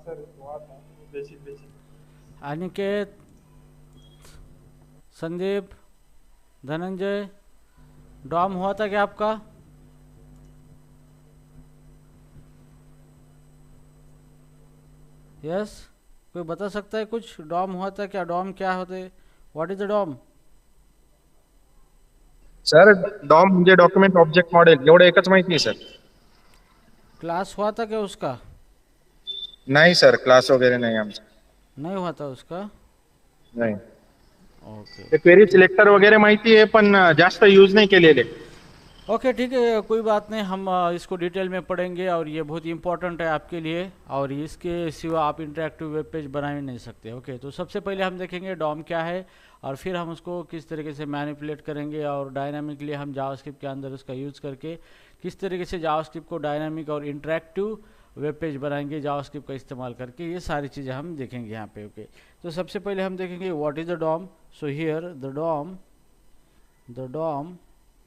Sir हुआ था basic basic. Aniket, Sandeep, Dhananjay, DOM हुआ था क्या आपका? यस, कोई बता सकता है कुछ? डॉम हुआ था क्या? डॉम क्या होते? What is the DOM? Sir DOM म्हणजे डॉक्युमेंट ऑब्जेक्ट मॉडेल एवढं एकच माहिती आहे सर. क्लास हुआ था क्या उसका? नाही सर, क्लास वगैरे नाही आमचा. नहीं हुआ था उसका? नाही. ओके ते क्वेरी ठीक। सिलेक्टर वगैरे माहिती आहे पण जास्त यूज नाही केलेले. ओके ठीक है, कोई बात नहीं, हम इसको डिटेल में पढ़ेंगे और ये बहुत इंपॉर्टेंट है आपके लिए, और इसके सिवा आप इंटरेक्टिव वेब पेज बना ही नहीं सकते। ओके, तो सबसे पहले हम देखेंगे डॉम क्या है, और फिर हम उसको किस तरीके से मैनिपुलेट करेंगे, और डायनामिकली हम जावास्क्रिप्ट के अंदर उसका यूज़ करके किस तरीके से जावास्क्रिप्ट को डायनामिक और इंटरेक्टिव वेब पेज बनाएंगे जावास्क्रिप्ट का इस्तेमाल करके। ये सारी चीज़ें हम देखेंगे यहाँ पे। ओके, तो सबसे पहले हम देखेंगे what is the DOM. So here the DOM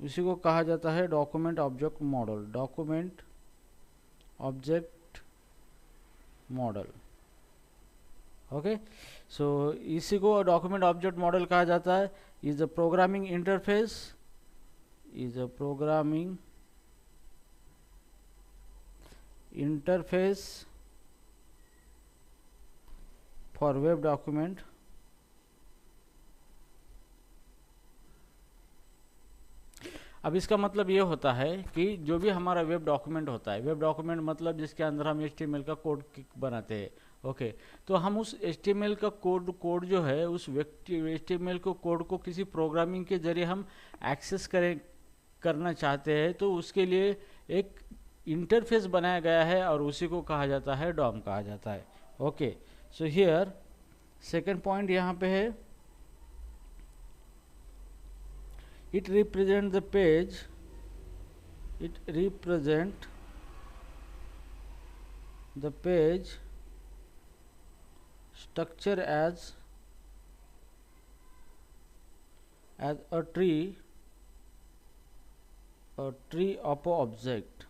इसी को कहा जाता है document object model. Document object model, okay. So इसी को डॉक्यूमेंट ऑब्जेक्ट मॉडल कहा जाता है। Is a programming interface, is a programming interface for web document. अब इसका मतलब ये होता है कि जो भी हमारा वेब डॉक्यूमेंट होता है, वेब डॉक्यूमेंट मतलब जिसके अंदर हम HTML का कोड बनाते हैं, ओके। तो हम उस HTML का कोड जो है, उस व्यक्ति HTML को कोड को किसी प्रोग्रामिंग के जरिए हम एक्सेस करना चाहते हैं, तो उसके लिए एक इंटरफेस बनाया गया है, और उसी को कहा जाता है डॉम कहा जाता है। Okay, so here second point यहाँ पे है, it represent the page, it represent the page structure as a tree of a object।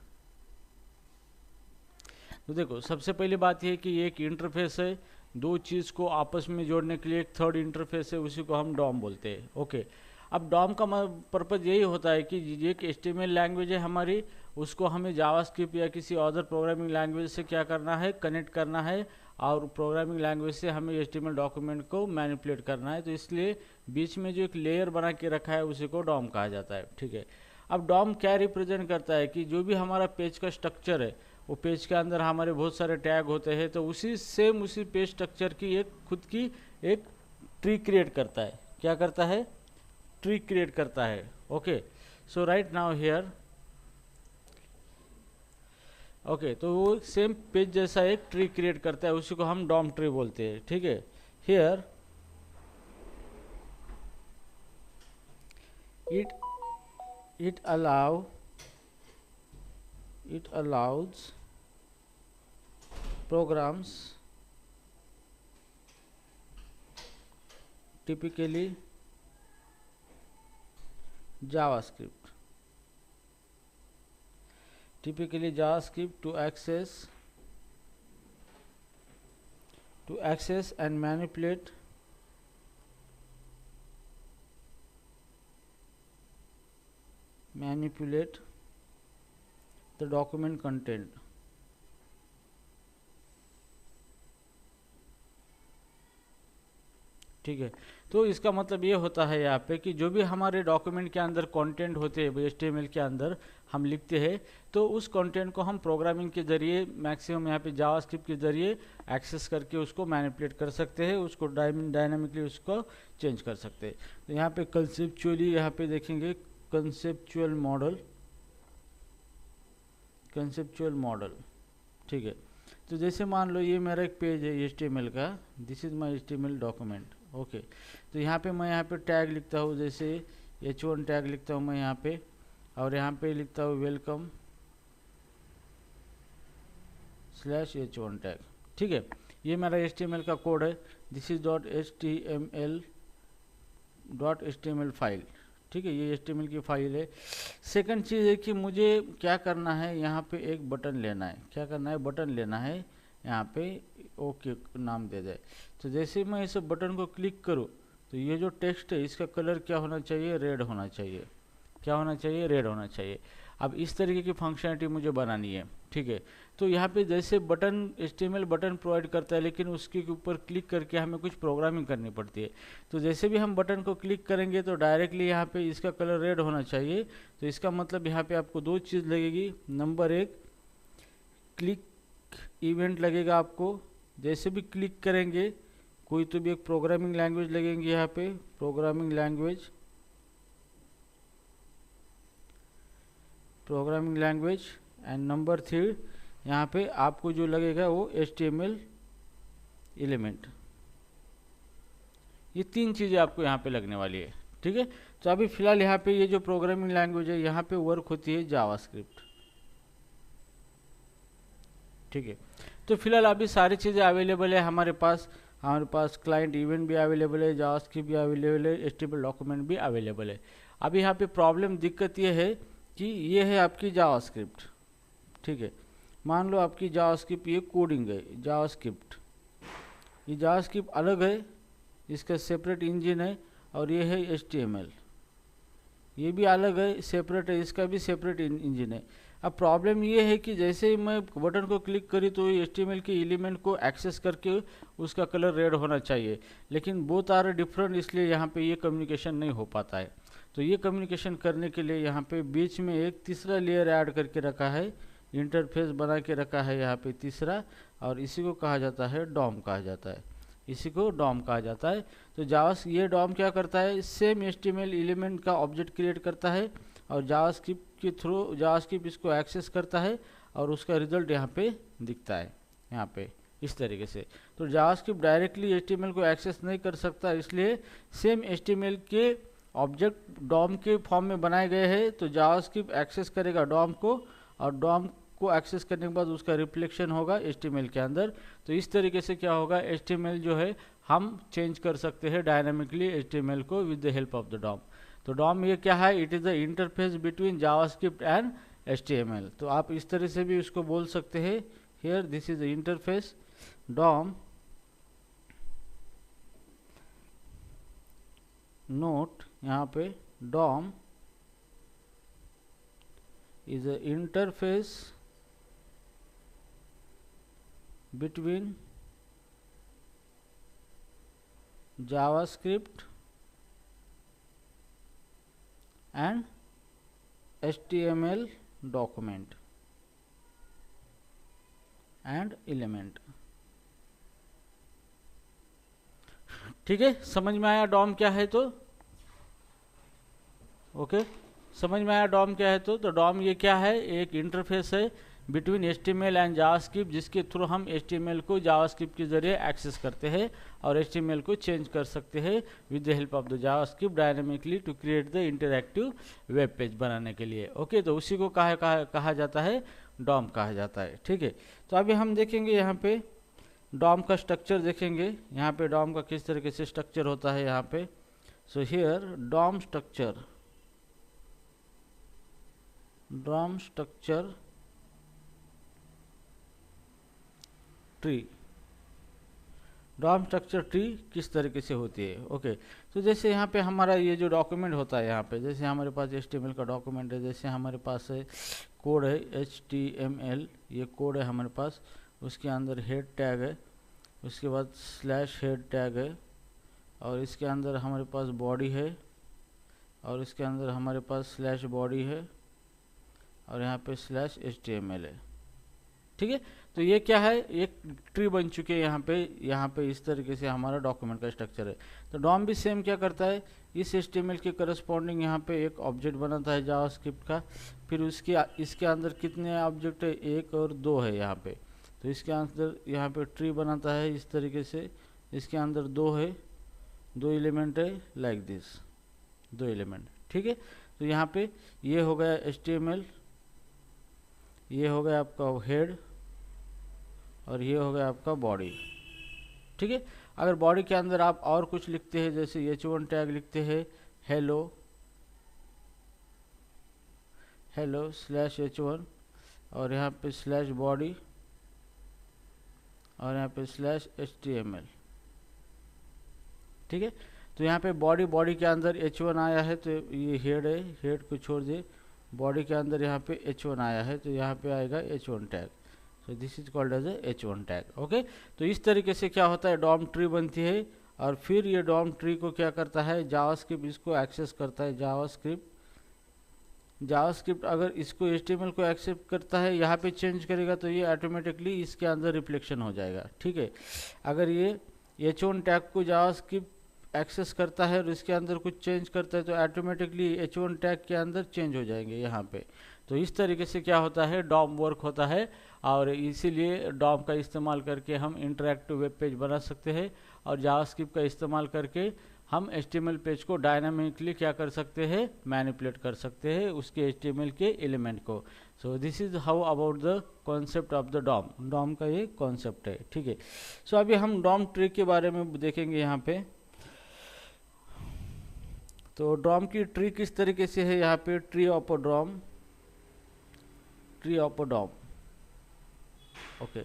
तो देखो, सबसे पहली बात यह कि ये एक इंटरफेस है, दो चीज़ को आपस में जोड़ने के लिए एक थर्ड इंटरफेस है, उसी को हम डॉम बोलते हैं। ओके, अब डॉम का पर्पज़ यही होता है कि ये एक HTML लैंग्वेज है हमारी, उसको हमें जावास्क्रिप्ट या किसी अदर प्रोग्रामिंग लैंग्वेज से क्या करना है, कनेक्ट करना है, और प्रोग्रामिंग लैंग्वेज से हमें HTML डॉक्यूमेंट को मैनिपुलेट करना है। तो इसलिए बीच में जो एक लेयर बना के रखा है उसी को डॉम कहा जाता है, ठीक है। अब डॉम क्या रिप्रेजेंट करता है कि जो भी हमारा पेज का स्ट्रक्चर है, वो पेज के अंदर हमारे बहुत सारे टैग होते हैं, तो उसी पेज स्ट्रक्चर की एक खुद की एक ट्री क्रिएट करता है। क्या करता है? ट्री क्रिएट करता है। Okay, so right now here, okay, तो वो सेम पेज जैसा एक ट्री क्रिएट करता है, उसी को हम डॉम ट्री बोलते हैं, ठीक है। Here it it allow it allows programs, typically JavaScript, to access and manipulate the document content। ठीक है, तो इसका मतलब ये होता है यहाँ पे कि जो भी हमारे डॉक्यूमेंट के अंदर कंटेंट होते हैं HTML के अंदर हम लिखते हैं, तो उस कंटेंट को हम प्रोग्रामिंग के जरिए मैक्सिमम यहाँ पे जावास्क्रिप्ट के जरिए एक्सेस करके उसको मैनिपुलेट कर सकते हैं, उसको डायनामिकली उसको चेंज कर सकते हैं। तो यहाँ पे कंसेप्चुअली यहाँ पे देखेंगे कंसेप्चुअल मॉडल, ठीक है। तो जैसे मान लो ये मेरा एक पेज है HTML का, this is my HTML document, okay. तो यहाँ पे मैं यहाँ पे टैग लिखता हूँ, जैसे H1 टैग लिखता हूँ मैं यहाँ पे, और यहाँ पे लिखता हूँ वेलकम /H1 टैग, ठीक है। ये मेरा HTML का कोड है, दिस इज .html फाइल, ठीक है, ये HTML की फाइल है। सेकंड चीज़ है कि मुझे क्या करना है, यहाँ पे एक बटन लेना है। क्या करना है? बटन लेना है यहाँ पे ओके नाम दे दे। तो जैसे ही मैं इस बटन को क्लिक करूँ तो ये जो टेक्स्ट है इसका कलर क्या होना चाहिए, रेड होना चाहिए। क्या होना चाहिए, रेड होना चाहिए। अब इस तरीके की फंक्शनलिटी मुझे बनानी है, ठीक है। तो यहाँ पे जैसे बटन HTML बटन प्रोवाइड करता है, लेकिन उसके ऊपर क्लिक करके हमें कुछ प्रोग्रामिंग करनी पड़ती है। तो जैसे भी हम बटन को क्लिक करेंगे तो डायरेक्टली यहाँ पे इसका कलर रेड होना चाहिए। तो इसका मतलब यहाँ पे आपको दो चीज़ लगेगी। नंबर एक, क्लिक इवेंट लगेगा आपको। जैसे भी क्लिक करेंगे कोई तो भी एक प्रोग्रामिंग लैंग्वेज लगेंगे यहाँ पे, programming language, programming language. And number 3 यहाँ पे आपको जो लगेगा वो HTML एलिमेंट। ये तीन चीज़ें आपको यहाँ पे लगने वाली है, ठीक है। तो अभी फिलहाल यहाँ पे ये जो प्रोग्रामिंग लैंग्वेज है यहाँ पे वर्क होती है जावास्क्रिप्ट, ठीक है। तो फिलहाल अभी सारी चीज़ें अवेलेबल है हमारे पास क्लाइंट इवेंट भी अवेलेबल है, जावास्क्रिप्ट भी अवेलेबल है, HTML डॉक्यूमेंट भी अवेलेबल है। अभी यहाँ पे प्रॉब्लम दिक्कत ये है कि ये है आपकी जावास्क्रिप्ट, ठीक है। मान लो आपकी जावास्क्रिप्ट ये कोडिंग है जावास्क्रिप्ट, ये जावास्क्रिप्ट अलग है, इसका सेपरेट इंजन है, और ये है HTML, ये भी अलग है, सेपरेट है, इसका भी सेपरेट इंजन है। अब प्रॉब्लम ये है कि जैसे ही मैं बटन को क्लिक करी तो HTML के एलिमेंट को एक्सेस करके उसका कलर रेड होना चाहिए, लेकिन बोथ आर डिफरेंट, इसलिए यहाँ पे ये कम्युनिकेशन नहीं हो पाता है। तो ये कम्युनिकेशन करने के लिए यहाँ पे बीच में एक तीसरा लेयर ऐड करके रखा है, इंटरफेस बना के रखा है यहाँ पे तीसरा, और इसी को कहा जाता है डॉम कहा जाता है, इसी को डॉम कहा जाता है। तो ये डॉम क्या करता है, सेम HTML एलिमेंट का ऑब्जेक्ट क्रिएट करता है और जावास्क्रिप्ट के थ्रू जावास्क्रिप्ट इसको एक्सेस करता है और उसका रिजल्ट यहाँ पे दिखता है, यहाँ पे इस तरीके से। तो जावास्क्रिप्ट डायरेक्टली HTML को एक्सेस नहीं कर सकता, इसलिए सेम HTML के ऑब्जेक्ट डॉम के फॉर्म में बनाए गए हैं। तो जावास्क्रिप्ट एक्सेस करेगा डॉम को, और डॉम को एक्सेस करने के बाद उसका रिफ्लेक्शन होगा HTML के अंदर। तो इस तरीके से क्या होगा, HTML जो है हम चेंज कर सकते हैं डायनामिकली HTML को with the help of the DOM. तो डॉम ये क्या है, it is the interface between JavaScript and HTML। तो आप इस तरह से भी उसको बोल सकते हैं, here this is the interface DOM, note यहाँ पे DOM is a interface between JavaScript and HTML document and element। ठीक है, समझ में आया डॉम क्या है? तो ओके, समझ में आया डॉम क्या है? तो डॉम ये क्या है, एक इंटरफेस है बिटवीन HTML एंड जावास्क्रिप्ट, जिसके थ्रू हम HTML को जावास्क्रिप्ट के जरिए एक्सेस करते हैं और HTML को चेंज कर सकते हैं with the help of the JavaScript dynamically to create the interactive web page बनाने के लिए। ओके, तो उसी को कहा जाता है डॉम कहा जाता है। ठीक है, तो अभी हम देखेंगे यहाँ पे डॉम का स्ट्रक्चर देखेंगे, यहाँ पे डॉम का किस तरीके से स्ट्रक्चर होता है यहाँ पे। So here DOM structure tree, DOM structure tree किस तरीके से होती है। ओके, तो जैसे यहाँ पे हमारा ये जो डॉक्यूमेंट होता है, यहाँ पे जैसे हमारे पास HTML का डॉक्यूमेंट है, जैसे हमारे पास है कोड है HTML, ये कोड है हमारे पास, उसके अंदर हेड टैग है, उसके बाद स्लैश हेड टैग है, और इसके अंदर हमारे पास बॉडी है, और इसके अंदर हमारे पास स्लैश बॉडी है, और यहाँ पे स्लैश HTML है। ठीक है, तो ये क्या है, एक ट्री बन चुके हैं यहाँ पे इस तरीके से हमारा डॉक्यूमेंट का स्ट्रक्चर है। तो डॉम भी सेम क्या करता है, इस HTML के करस्पॉन्डिंग यहाँ पे एक ऑब्जेक्ट बनाता है जावास्क्रिप्ट का, फिर इसके अंदर कितने ऑब्जेक्ट है, 1 और 2 है यहाँ पे। तो इसके अंदर यहाँ पे ट्री बनाता है इस तरीके से, इसके अंदर 2 है, 2 एलिमेंट है, लाइक दिस 2 एलिमेंट। ठीक है, तो यहाँ पे ये हो गया HTML, ये हो गया आपका हेड, और ये हो गया आपका बॉडी। ठीक है, अगर बॉडी के अंदर आप और कुछ लिखते हैं, जैसे H1 टैग लिखते हैं हेलो स्लैश H1, और यहाँ पे स्लैश बॉडी, और यहाँ पे /HTML, ठीक है। तो यहाँ पे बॉडी के अंदर h1 आया है, तो ये हेड है, हेड को छोड़ दे, बॉडी के अंदर यहाँ पे h1 आया है, तो यहाँ पे आएगा h1 tag. So this is called as a h1 tag. Okay, तो इस तरीके से क्या होता है, डॉम ट्री बनती है, और फिर ये डॉम ट्री को क्या करता है, जावास्क्रिप्ट इसको एक्सेस करता है। जावास्क्रिप्ट अगर इसको HTML को एक्सेप्ट करता है, यहाँ पे चेंज करेगा तो ये ऑटोमेटिकली इसके अंदर रिफ्लेक्शन हो जाएगा, ठीक है। अगर ये h1 टैग को जावास्क्रिप्ट एक्सेस करता है और इसके अंदर कुछ चेंज करता है, तो ऑटोमेटिकली h1 टैग के अंदर चेंज हो जाएंगे यहाँ पे। तो इस तरीके से क्या होता है, डॉम वर्क होता है, और इसीलिए डॉम का इस्तेमाल करके हम इंटरैक्टिव वेब पेज बना सकते हैं, और जावास्क्रिप्ट का इस्तेमाल करके हम HTML पेज को डायनामिकली क्या कर सकते हैं, मैनिपुलेट कर सकते हैं उसके HTML के एलिमेंट को। So this is how about the concept of the DOM का ये कॉन्सेप्ट है, ठीक है। सो अभी हम डॉम ट्री के बारे में देखेंगे यहाँ पे। तो डॉम की ट्री किस तरीके से है, यहाँ पे tree of a DOM, okay.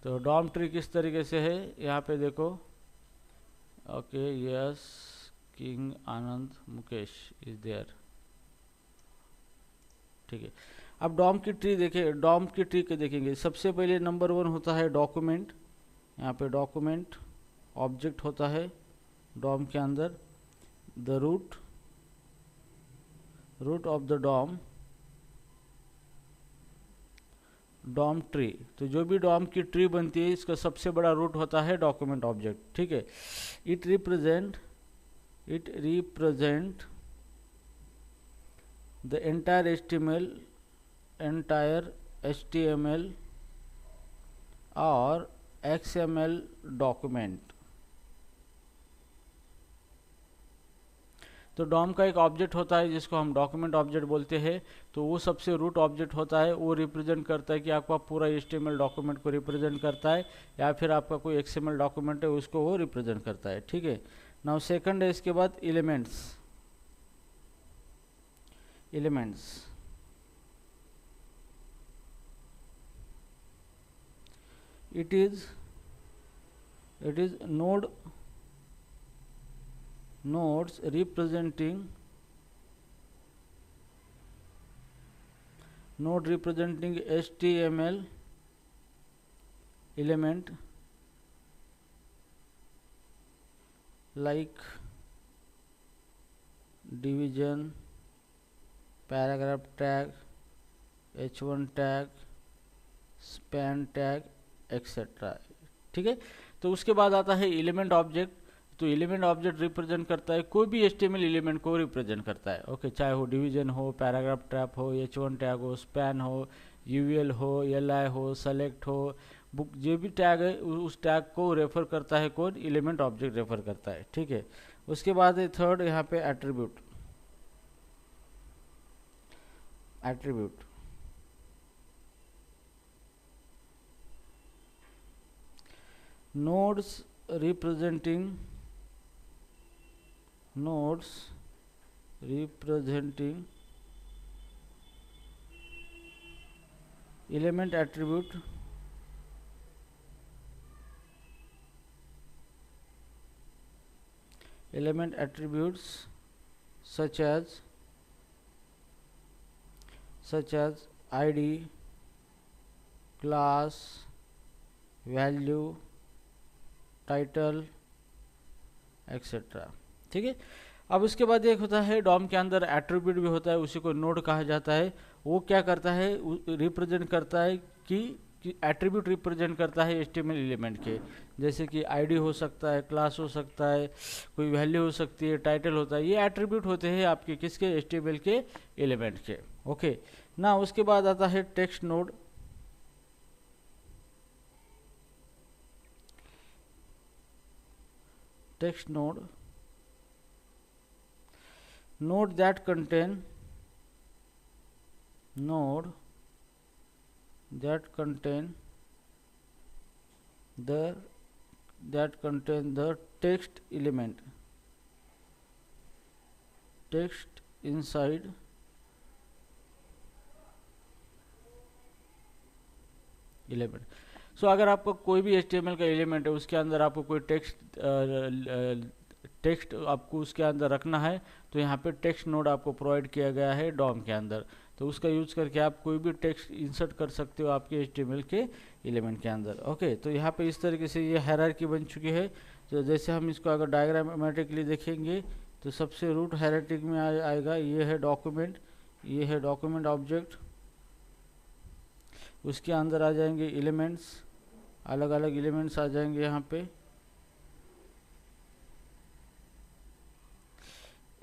तो डॉम ट्री किस तरीके से है, यहाँ पे देखो, okay, yes, king Anand Mukesh is there, ठीक है। अब डॉम की ट्री देखें, डॉम की ट्री के देखेंगे। सबसे पहले नंबर 1 होता है डॉक्यूमेंट, यहाँ पे डॉक्यूमेंट ऑब्जेक्ट होता है डॉम के अंदर, the root of the DOM tree. तो जो भी डॉम की ट्री बनती है, इसका सबसे बड़ा रूट होता है डॉक्यूमेंट ऑब्जेक्ट, ठीक है। It represent the entire HTML और XML डॉक्यूमेंट। तो डॉम का एक ऑब्जेक्ट होता है जिसको हम डॉक्यूमेंट ऑब्जेक्ट बोलते हैं, तो वो सबसे रूट ऑब्जेक्ट होता है, वो रिप्रेजेंट करता है कि आपका पूरा HTML डॉक्यूमेंट को रिप्रेजेंट करता है, या फिर आपका कोई XML डॉक्यूमेंट है उसको वो रिप्रेजेंट करता है, ठीक है। नाउ सेकंड है इसके बाद elements. It is nodes representing HTML element like division, paragraph tag, h1 tag, span tag, etc. ठीक है। तो उसके बाद आता है एलिमेंट ऑब्जेक्ट। तो एलिमेंट ऑब्जेक्ट रिप्रेजेंट करता है कोई भी HTML एलिमेंट को रिप्रेजेंट करता है, ओके। चाहे वो डिवीजन हो, पैराग्राफ ट्रैप हो, h1 टैग हो, स्पैन हो, UL हो, LI हो, सेलेक्ट हो, बुक, जो भी टैग है उस टैग को रेफर करता है कौन, एलिमेंट ऑब्जेक्ट रेफर करता है, ठीक है। उसके बाद है थर्ड यहाँ पे attribute. nodes representing element attribute attributes such as ID, class, value, title, etcetera, ठीक है। अब उसके बाद एक होता है डॉम के अंदर एट्रीब्यूट भी होता है, उसी को नोड कहा जाता है। वो क्या करता है, रिप्रेजेंट करता है कि एट्रीब्यूट रिप्रेजेंट करता है HTML एलिमेंट के, जैसे कि आईडी हो सकता है, क्लास हो सकता है, कोई वैल्यू हो सकती है, टाइटल होता है। ये एट्रीब्यूट होते हैं आपके किसके, HTML के एलिमेंट के, ओके ना। उसके बाद आता है text node. node that contain the text element, text inside element. सो अगर आपको कोई भी HTML का एलिमेंट है, उसके अंदर आपको कोई टेक्स्ट आपको उसके अंदर रखना है, तो यहाँ पे टेक्स्ट नोड आपको प्रोवाइड किया गया है डॉम के अंदर। तो उसका यूज करके आप कोई भी टेक्स्ट इंसर्ट कर सकते हो आपके HTML के एलिमेंट के अंदर। ओके, तो यहाँ पे इस तरीके से ये हायरार्की बन चुकी है। तो जैसे हम इसको अगर डायग्रामेटिकली देखेंगे तो सबसे रूट हायरार्की में आएगा, ये है डॉक्यूमेंट, ये है डॉक्यूमेंट ऑब्जेक्ट, उसके अंदर आ जाएंगे एलिमेंट्स, अलग अलग एलिमेंट्स आ जाएंगे यहाँ पे,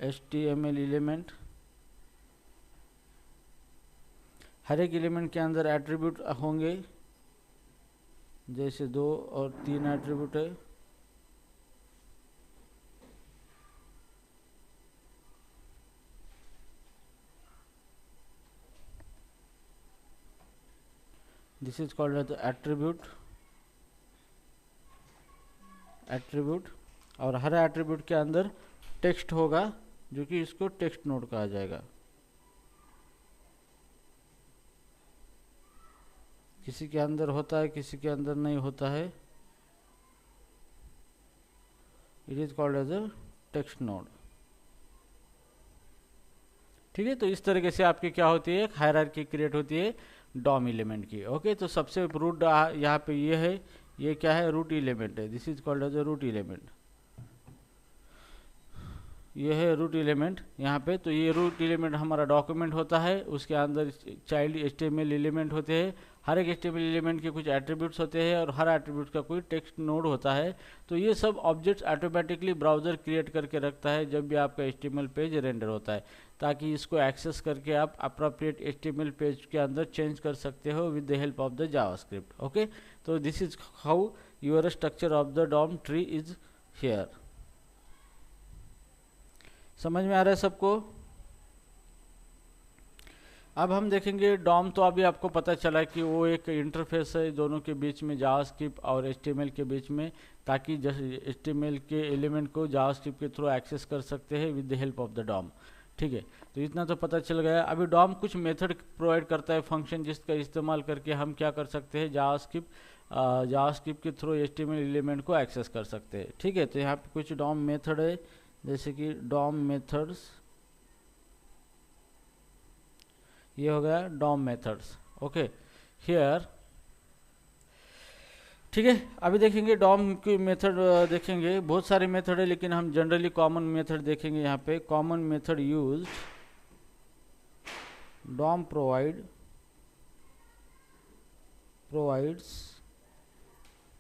HTML एलिमेंट। हर एक एलिमेंट के अंदर एट्रीब्यूट होंगे, जैसे 2 और 3 एट्रीब्यूट है। This is called as attribute, और हर एट्रीब्यूट के अंदर टेक्स्ट होगा, जो कि इसको टेक्स्ट नोड कहा जाएगा। किसी के अंदर होता है, किसी के अंदर नहीं होता है। It is called as a text node. ठीक है, तो इस तरीके से आपकी क्या होती है, एक हायरार्की क्रिएट होती है डॉम एलिमेंट की। ओके, तो सबसे रूट यहाँ पे ये है, ये क्या है, रूट एलिमेंट है। This is called as a root element. ये है रूट एलिमेंट यहाँ पे। तो ये रूट एलिमेंट हमारा डॉक्यूमेंट होता है, उसके अंदर चाइल्ड HTML एलिमेंट होते हैं। हर एक HTML एलिमेंट के कुछ एट्रीब्यूट्स होते हैं और हर एट्रीब्यूट का कोई टेक्स्ट नोड होता है। तो ये सब ऑब्जेक्ट्स ऑटोमेटिकली ब्राउज़र क्रिएट करके रखता है जब भी आपका HTML पेज रेंडर होता है, ताकि इसको एक्सेस करके आप अप्रोप्रिएट HTML पेज के अंदर चेंज कर सकते हो with the help of the JavaScript. Okay, तो this is how your structure of the DOM tree is here. समझ में आ रहा है सबको? अब हम देखेंगे डॉम। तो अभी आपको पता चला कि वो एक इंटरफेस है दोनों के बीच में, जावास्क्रिप्ट और HTML के बीच में, ताकि HTML के एलिमेंट को जावास्क्रिप्ट के थ्रू एक्सेस कर सकते हैं with the help of the DOM. ठीक है, तो इतना तो पता चल गया। अभी डॉम कुछ मेथड प्रोवाइड करता है, फंक्शन, जिसका इस्तेमाल करके हम क्या कर सकते हैं, जावास्क्रिप्ट के थ्रू HTML एलिमेंट को एक्सेस कर सकते हैं। ठीक है, तो यहाँ पे कुछ डॉम मेथड है, जैसे कि डॉम मेथड्स, ये हो गया डॉम मेथड्स। Okay, here. ठीक है, अभी देखेंगे डॉम की मेथड देखेंगे। बहुत सारे मेथड है, लेकिन हम जनरली कॉमन मेथड देखेंगे यहाँ पे। Common method used, DOM provides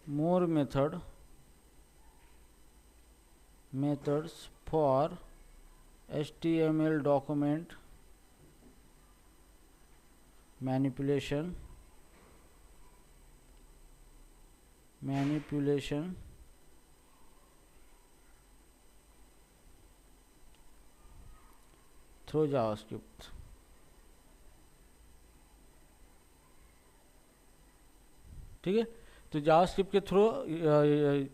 more methods for HTML document manipulation through JavaScript। ठीक है, तो जावास्क्रिप्ट के थ्रू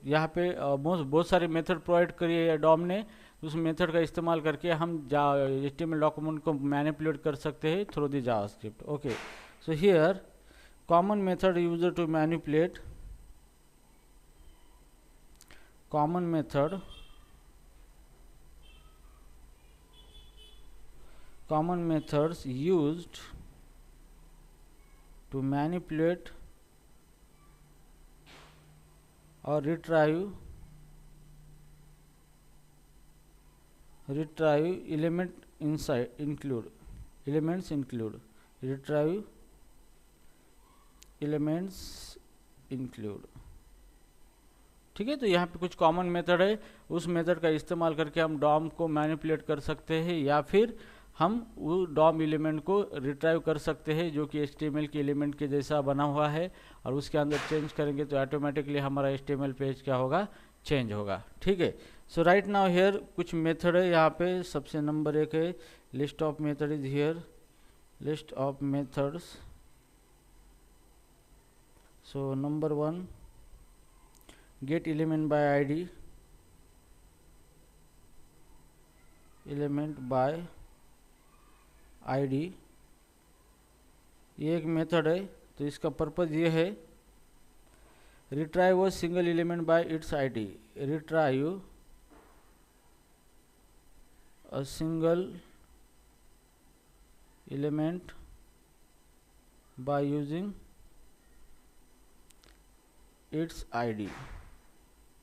यहाँ पे बहुत सारे मेथड प्रोवाइड करिए है डॉम ने। उस मेथड का इस्तेमाल करके हम HTML डॉक्यूमेंट को मैनिपुलेट कर सकते हैं through the JavaScript. Okay, so here common method user to manipulate, common methods used to manipulate or retrieve elements include retrieve elements include। ठीक है, तो यहाँ पे कुछ कॉमन मेथड है, उस मेथड का इस्तेमाल करके हम डॉम को मैनिपुलेट कर सकते हैं, या फिर हम वो डॉम एलिमेंट को रिट्राइव कर सकते हैं जो कि HTML के एलिमेंट के जैसा बना हुआ है, और उसके अंदर चेंज करेंगे तो ऑटोमेटिकली हमारा HTML पेज क्या होगा, चेंज होगा। ठीक है, सो राइट नाउ हियर कुछ मेथड है यहाँ पे। सबसे नंबर 1 है list of method is here, list of methods. So number 1, get element by id, element by id। ये एक मेथड है, तो इसका पर्पज़ ये है retrieve a single element by its id, retrieve a single element by using its id।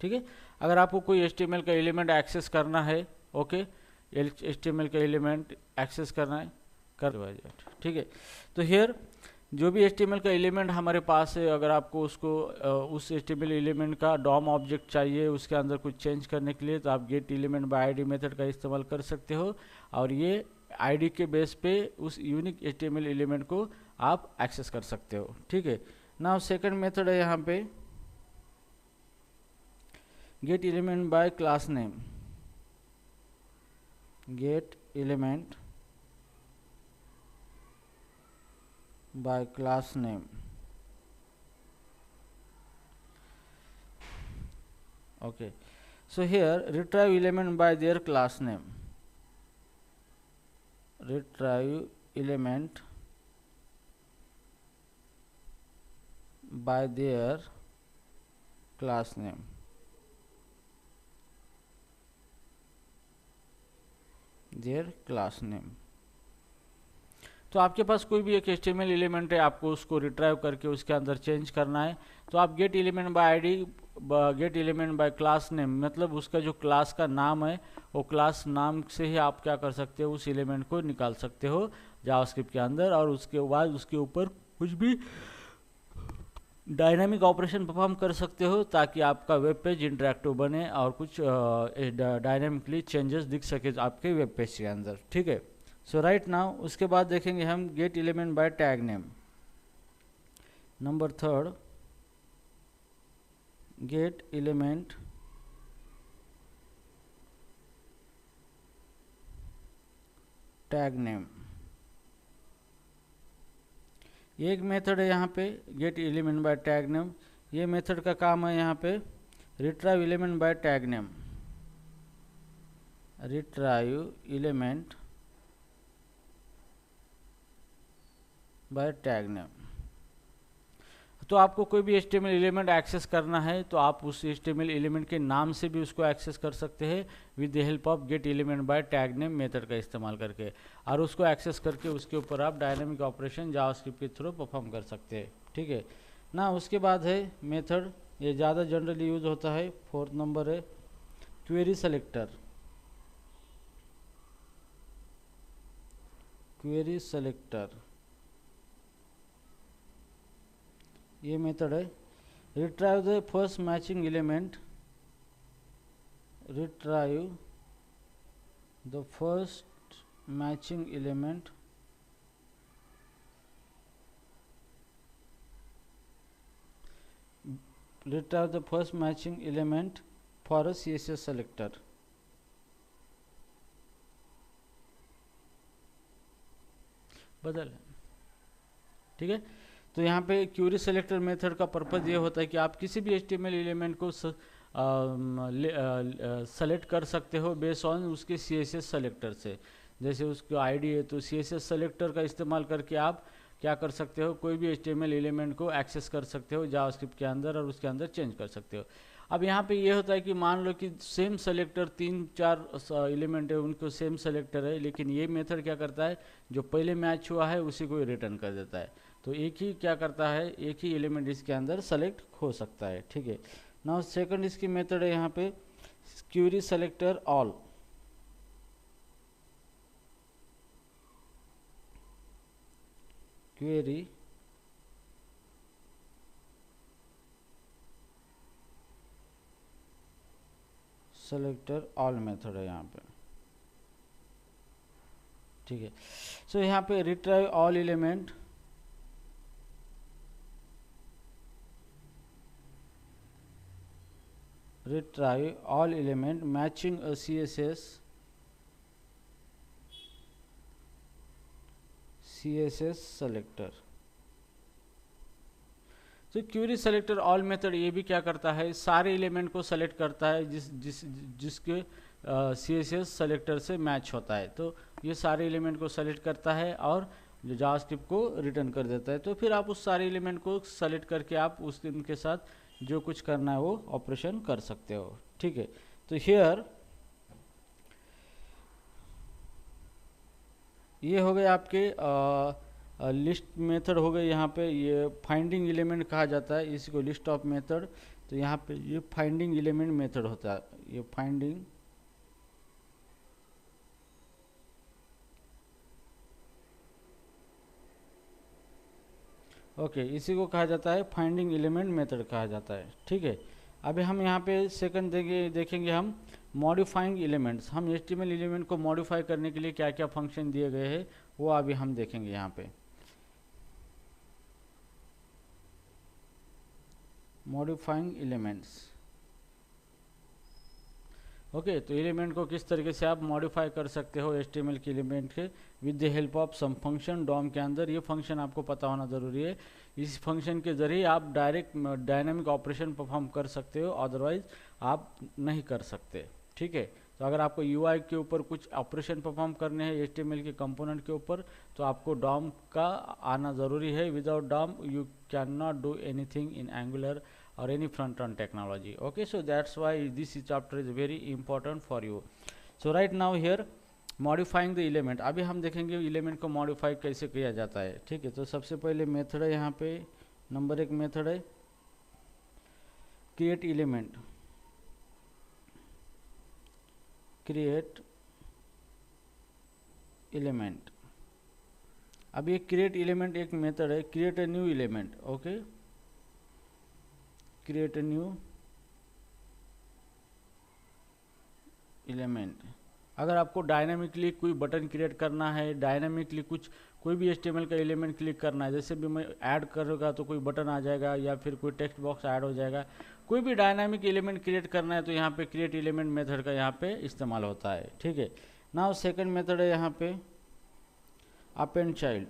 ठीक है, अगर आपको कोई HTML का एलिमेंट एक्सेस करना है, ओके, HTML का एलिमेंट एक्सेस करना है कर, ठीक है। तो हियर जो भी HTML का एलिमेंट हमारे पास है, अगर आपको उसको उस HTML एलिमेंट का डॉम ऑब्जेक्ट चाहिए उसके अंदर कुछ चेंज करने के लिए, तो आप gate element by ID method का इस्तेमाल कर सकते हो, और ये आईडी के बेस पे उस यूनिक HTML एलिमेंट को आप एक्सेस कर सकते हो। ठीक है, नाउ सेकंड मेथड है यहाँ पे gate element by class name, gate element by class name। Okay, so here retrieve element by their class name, retrieve element by their class name, their class name। तो आपके पास कोई भी एक HTML element है, आपको उसको रिट्राइव करके उसके अंदर चेंज करना है, तो आप gate element by ID, gate element by class name, मतलब उसका जो क्लास का नाम है वो क्लास नाम से ही आप क्या कर सकते हो, उस एलिमेंट को निकाल सकते हो जावास्क्रिप्ट के अंदर, और उसके बाद उसके ऊपर कुछ भी डायनामिक ऑपरेशन परफॉर्म कर सकते हो ताकि आपका वेब पेज इंटरेक्टिव बने और कुछ डायनामिकली चेंजेस दिख सके आपके वेब पेज के अंदर। ठीक है, सो राइट नाउ उसके बाद देखेंगे हम gate element by tag name. Number third, gate element tag name. ये एक मेथड है यहाँ पे gate element by tag name. ये मेथड का काम है यहाँ पे retrieve element by tag name, retrieve element by tag name. तो आपको कोई भी HTML एलिमेंट एक्सेस करना है तो आप उस HTML एलिमेंट के नाम से भी उसको एक्सेस कर सकते हैं with the help of gate element by tag name method का इस्तेमाल करके, और उसको एक्सेस करके उसके ऊपर आप डायनामिक ऑपरेशन जावास्क्रिप्ट के थ्रू परफॉर्म कर सकते हैं। ठीक है ना, उसके बाद है मेथड, ये ज़्यादा जनरली यूज होता है, फोर्थ नंबर है क्वेरी सेलेक्टर। क्वेरी सेलेक्टर ये मेथड है retrieve the first matching element, retrieve the first matching element retrieve the first matching element for a CSS selector। बदल, ठीक है। तो यहाँ पे क्यूरी सेलेक्टर मेथड का पर्पज़ ये होता है कि आप किसी भी HTML एलिमेंट को सेलेक्ट कर सकते हो बेस्ड ऑन उसके CSS सेलेक्टर से। जैसे उसका आईडी है तो CSS सेलेक्टर का इस्तेमाल करके आप क्या कर सकते हो, कोई भी HTML एलिमेंट को एक्सेस कर सकते हो जावास्क्रिप्ट के अंदर और उसके अंदर चेंज कर सकते हो। अब यहाँ पे ये होता है कि मान लो कि सेम सेलेक्टर 3-4 एलिमेंट है उनको सेम सेलेक्टर है, लेकिन ये मेथड क्या करता है, जो पहले मैच हुआ है उसी को रिटर्न कर देता है। तो एक ही क्या करता है, एक ही एलिमेंट इसके अंदर सेलेक्ट हो सकता है। ठीक है, नाउ सेकंड इसकी मेथड है यहाँ पे query selector all. Query selector all method है यहाँ पे। ठीक है, सो यहाँ पे retrieve all element, retrieve all element matching a CSS selector। तो क्यूरी सेलेक्टर ऑल मेथड ये भी क्या करता है, सारे एलिमेंट को सेलेक्ट करता है जिसके CSS सेलेक्टर से मैच होता है। तो ये सारे एलिमेंट को सेलेक्ट करता है और जो जावास्क्रिप्ट को रिटर्न कर देता है। तो फिर आप उस सारे एलिमेंट को सेलेक्ट करके आप उनके साथ जो कुछ करना है वो ऑपरेशन कर सकते हो। ठीक है, तो हियर ये हो गए आपके लिस्ट मेथड हो गए। यहाँ पे ये फाइंडिंग एलिमेंट कहा जाता है, इसी को लिस्ट ऑफ मेथड। तो यहाँ पे ये फाइंडिंग एलिमेंट मेथड होता है, ये फाइंडिंग ओके इसी को कहा जाता है फाइंडिंग एलिमेंट मेथड कहा जाता है। ठीक है, अभी हम यहाँ पे सेकंड देखेंगे हम मॉडिफाइंग एलिमेंट्स। हम HTML एलिमेंट को मॉडिफाई करने के लिए क्या क्या फंक्शन दिए गए हैं वो अभी हम देखेंगे यहाँ पे। मॉडिफाइंग एलिमेंट्स ओके, तो एलिमेंट को किस तरीके से आप मॉडिफाई कर सकते हो HTML के एलिमेंट के with the help of some function DOM के अंदर। ये फंक्शन आपको पता होना ज़रूरी है। इस फंक्शन के ज़रिए आप डायरेक्ट डायनामिक ऑपरेशन परफॉर्म कर सकते हो, अदरवाइज आप नहीं कर सकते। ठीक है, तो अगर आपको UI के ऊपर कुछ ऑपरेशन परफॉर्म करने हैं HTML के कंपोनेंट के ऊपर, तो आपको डॉम का आना ज़रूरी है। Without DOM you can not do anything in Angular or any front end technology. Okay, so that's why this chapter is very important for you. So right now here modifying the element, अभी हम देखेंगे element को modify कैसे किया जाता है। ठीक है, तो सबसे पहले मेथड है यहाँ पे, नंबर 1 मेथड है क्रिएट एलिमेंट। क्रिएट एलिमेंट, अब ये क्रिएट एलिमेंट एक मेथड है, create a new element. Okay, create a new element. अगर आपको डायनामिकली कोई बटन क्रिएट करना है, डायनामिकली कोई भी HTML का एलिमेंट क्लिक करना है, जैसे भी मैं ऐड करूँगा तो कोई बटन आ जाएगा या फिर कोई टेक्स्ट बॉक्स ऐड हो जाएगा, कोई भी डायनामिक एलिमेंट क्रिएट करना है तो यहाँ पे क्रिएट एलिमेंट मेथड का यहाँ पे इस्तेमाल होता है। ठीक है, नाउ सेकंड मेथड है यहाँ पे append child.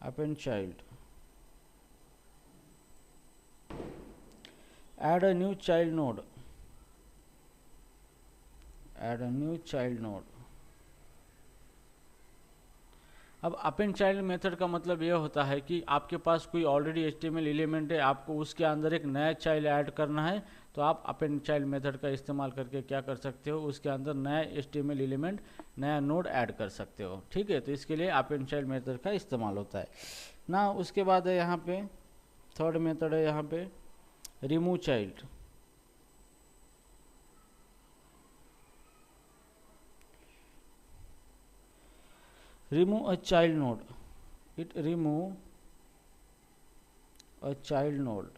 Append child, add a new child node। add a new child node। अब अपेंड चाइल्ड मेथड का मतलब यह होता है कि आपके पास कोई ऑलरेडी HTML एलिमेंट है, आपको उसके अंदर एक नया चाइल्ड ऐड करना है, तो आप अपेंड चाइल्ड मेथड का इस्तेमाल करके क्या कर सकते हो, उसके अंदर नया HTML एलिमेंट, नया नोड ऐड कर सकते हो। ठीक है, तो इसके लिए अपेंड चाइल्ड मेथड का इस्तेमाल होता है ना। उसके बाद है यहाँ पे थर्ड मेथड है यहाँ पे remove child. remove a child node, it remove a child node।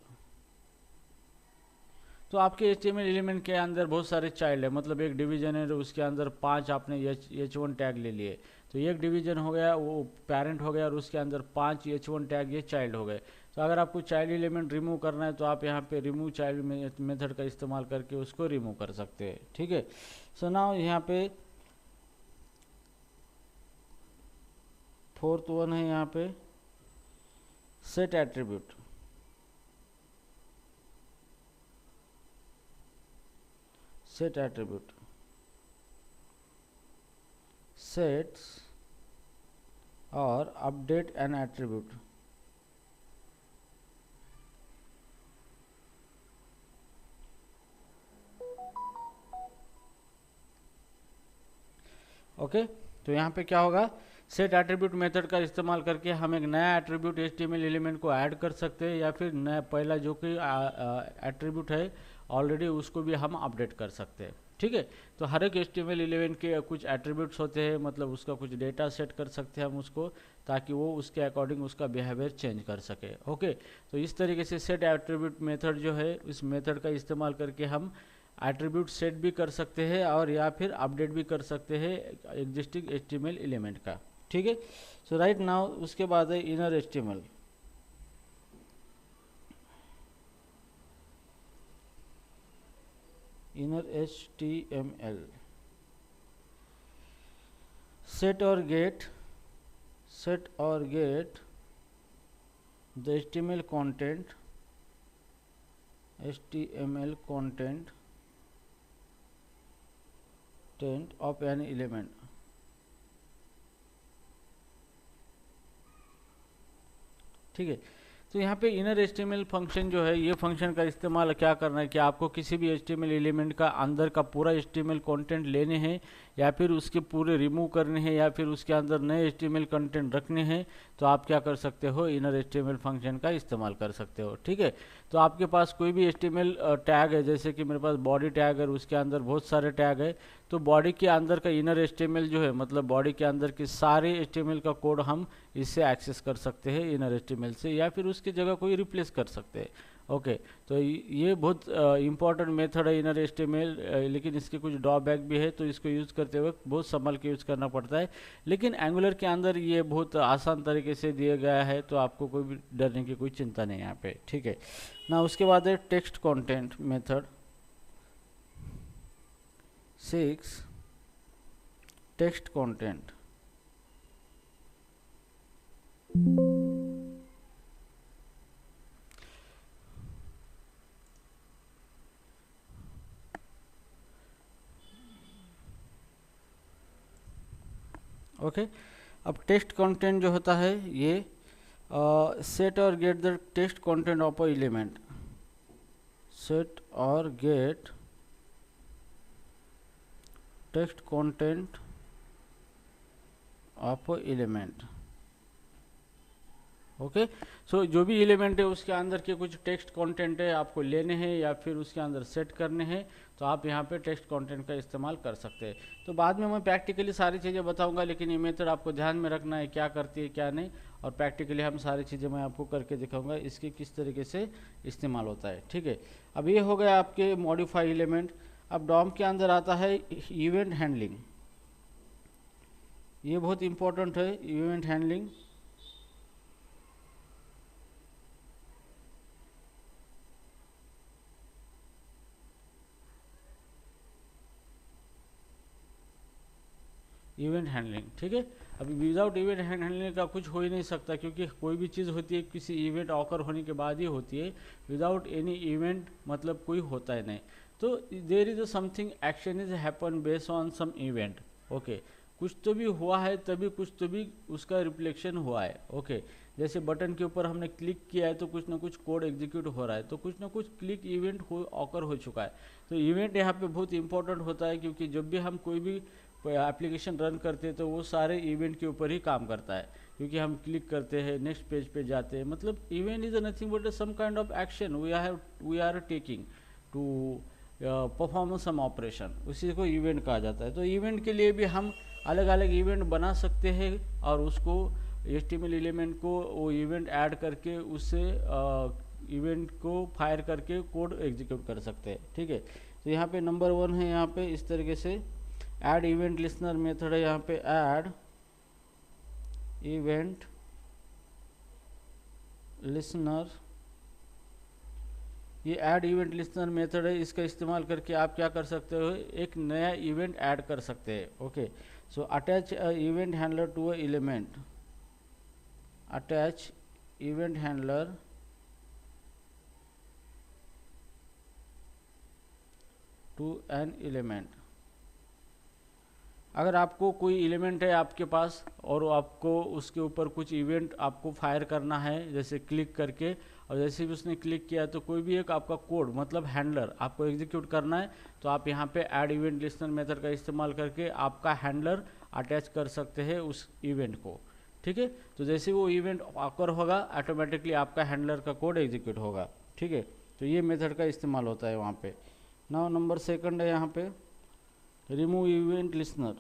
तो आपके HTML एलिमेंट के अंदर बहुत सारे चाइल्ड है, मतलब एक डिवीजन है, उसके अंदर 5 आपने H1 टैग ले लिए, तो एक डिवीजन हो गया, वो पेरेंट हो गया, और उसके अंदर 5 H1 टैग ये चाइल्ड हो गए। तो अगर आपको चाइल्ड एलिमेंट रिमूव करना है तो आप यहाँ पे रिमूव चाइल्ड मेथड का इस्तेमाल करके उसको रिमूव कर सकते हैं। ठीक है, सो नाउ यहाँ पे फोर्थ वन है यहाँ पे set attribute. Set attribute, sets और अपडेट एन एट्रीब्यूट। ओके, तो यहाँ पे क्या होगा, सेट एट्रीब्यूट मेथड का इस्तेमाल करके हम एक नया एट्रीब्यूट HTML एलिमेंट को ऐड कर सकते हैं, या फिर नया पहला जो कि एट्रीब्यूट है ऑलरेडी उसको भी हम अपडेट कर सकते हैं। ठीक है, तो हर एक HTML एलिमेंट के कुछ एट्रीब्यूट्स होते हैं, मतलब उसका कुछ डेटा सेट कर सकते हैं हम उसको, ताकि वो उसके अकॉर्डिंग उसका बिहेवियर चेंज कर सके। ओके, तो इस तरीके से सेट एट्रीब्यूट मेथड जो है, इस मेथड का इस्तेमाल करके हम एट्रीब्यूट सेट भी कर सकते हैं और या फिर अपडेट भी कर सकते हैं एग्जिस्टिंग HTML एलिमेंट का। ठीक है, सो राइट नाउ उसके बाद है inner HTML। Inner HTML, set or get the HTML content of an element। ठीक है, तो यहाँ पे इनर HTML फंक्शन जो है, ये फंक्शन का इस्तेमाल क्या करना है कि आपको किसी भी HTML एलिमेंट का अंदर का पूरा HTML कंटेंट लेने हैं या फिर उसके पूरे रिमूव करने हैं या फिर उसके अंदर नए HTML कंटेंट रखने हैं, तो आप क्या कर सकते हो, इनर HTML फंक्शन का इस्तेमाल कर सकते हो। ठीक है, तो आपके पास कोई भी HTML टैग है, जैसे कि मेरे पास बॉडी टैग है, उसके अंदर बहुत सारे टैग है, तो बॉडी के अंदर का इनर HTML जो है, मतलब बॉडी के अंदर के सारे HTML का कोड हम इससे एक्सेस कर सकते हैं इनर HTML से, या फिर उसकी जगह कोई रिप्लेस कर सकते हैं। ओके, तो ये बहुत इंपॉर्टेंट मेथड है इनर HTML, लेकिन इसके कुछ ड्रॉबैक भी है, तो इसको यूज़ करते वक्त बहुत संभल के यूज़ करना पड़ता है। लेकिन एंगुलर के अंदर ये बहुत आसान तरीके से दिया गया है, तो आपको कोई भी डरने की कोई चिंता नहीं है यहाँ पे। ठीक है ना, उसके बाद है text content method 6, text content. Okay, अब टेक्स्ट कंटेंट जो होता है ये सेट और get the text content of a element, set और get text content of a element. Okay, so जो भी एलिमेंट है उसके अंदर के कुछ टेक्स्ट कंटेंट है आपको लेने हैं या फिर उसके अंदर सेट करने हैं, तो आप यहाँ पे टेक्स्ट कंटेंट का इस्तेमाल कर सकते हैं। तो बाद में मैं प्रैक्टिकली सारी चीज़ें बताऊंगा, लेकिन ये मेथड आपको ध्यान में रखना है क्या करती है क्या नहीं, और प्रैक्टिकली हम सारी चीज़ें मैं आपको करके दिखाऊंगा इसके किस तरीके से इस्तेमाल होता है। ठीक है, अब ये हो गया आपके मॉडिफाई एलिमेंट। अब डॉम के अंदर आता है इवेंट हैंडलिंग, ये बहुत इंपॉर्टेंट है इवेंट हैंडलिंग। इवेंट हैंडलिंग, ठीक है, अभी विदाउट इवेंट हैंडलिंग का कुछ हो ही नहीं सकता, क्योंकि कोई भी चीज़ होती है किसी इवेंट ऑकर होने के बाद ही होती है, विदाउट एनी इवेंट मतलब कोई होता है नहीं। तो there is something action is happen based on some event. Okay, कुछ तो भी हुआ है तभी कुछ तो भी उसका रिफ्लेक्शन हुआ है। ओके, जैसे बटन के ऊपर हमने क्लिक किया है तो कुछ ना कुछ कोड एग्जीक्यूट हो रहा है, तो कुछ ना कुछ क्लिक इवेंट ऑकर हो चुका है। तो इवेंट यहाँ पे बहुत इंपॉर्टेंट होता है, क्योंकि जब भी हम कोई भी एप्लीकेशन रन करते हैं तो वो सारे इवेंट के ऊपर ही काम करता है, क्योंकि हम क्लिक करते हैं नेक्स्ट पेज पे जाते हैं, मतलब event is nothing but some kind of action we are taking to perform some operation, उसी को इवेंट कहा जाता है। तो इवेंट के लिए भी हम अलग अलग इवेंट बना सकते हैं और उसको HTML एलिमेंट को वो इवेंट ऐड करके उससे इवेंट को फायर करके कोड एग्जीक्यूट कर सकते हैं। ठीक है, तो यहाँ पे नंबर 1 है, यहाँ पे इस तरीके से ऐड इवेंट लिस्नर मेथड है, यहाँ पे ऐड इवेंट लिस्नर, ये ऐड इवेंट लिस्नर मेथड है, इसका इस्तेमाल करके आप क्या कर सकते हो, एक नया इवेंट ऐड कर सकते हैं। Okay, so attach event handler to a element, attach event handler to an element. अगर आपको कोई एलिमेंट है आपके पास और आपको उसके ऊपर कुछ इवेंट आपको फायर करना है, जैसे क्लिक करके, और जैसे भी उसने क्लिक किया तो कोई भी एक आपका कोड मतलब हैंडलर आपको एग्जीक्यूट करना है, तो आप यहाँ पे ऐड इवेंट लिस्नर मेथड का इस्तेमाल करके आपका हैंडलर अटैच कर सकते हैं उस इवेंट को। ठीक है, तो जैसे वो इवेंट ऑकर होगा ऑटोमेटिकली आपका हैंडलर का कोड एग्जीक्यूट होगा। ठीक है, तो ये मेथड का इस्तेमाल होता है वहाँ पे। नाउ नंबर 2 है यहाँ पे remove event listener,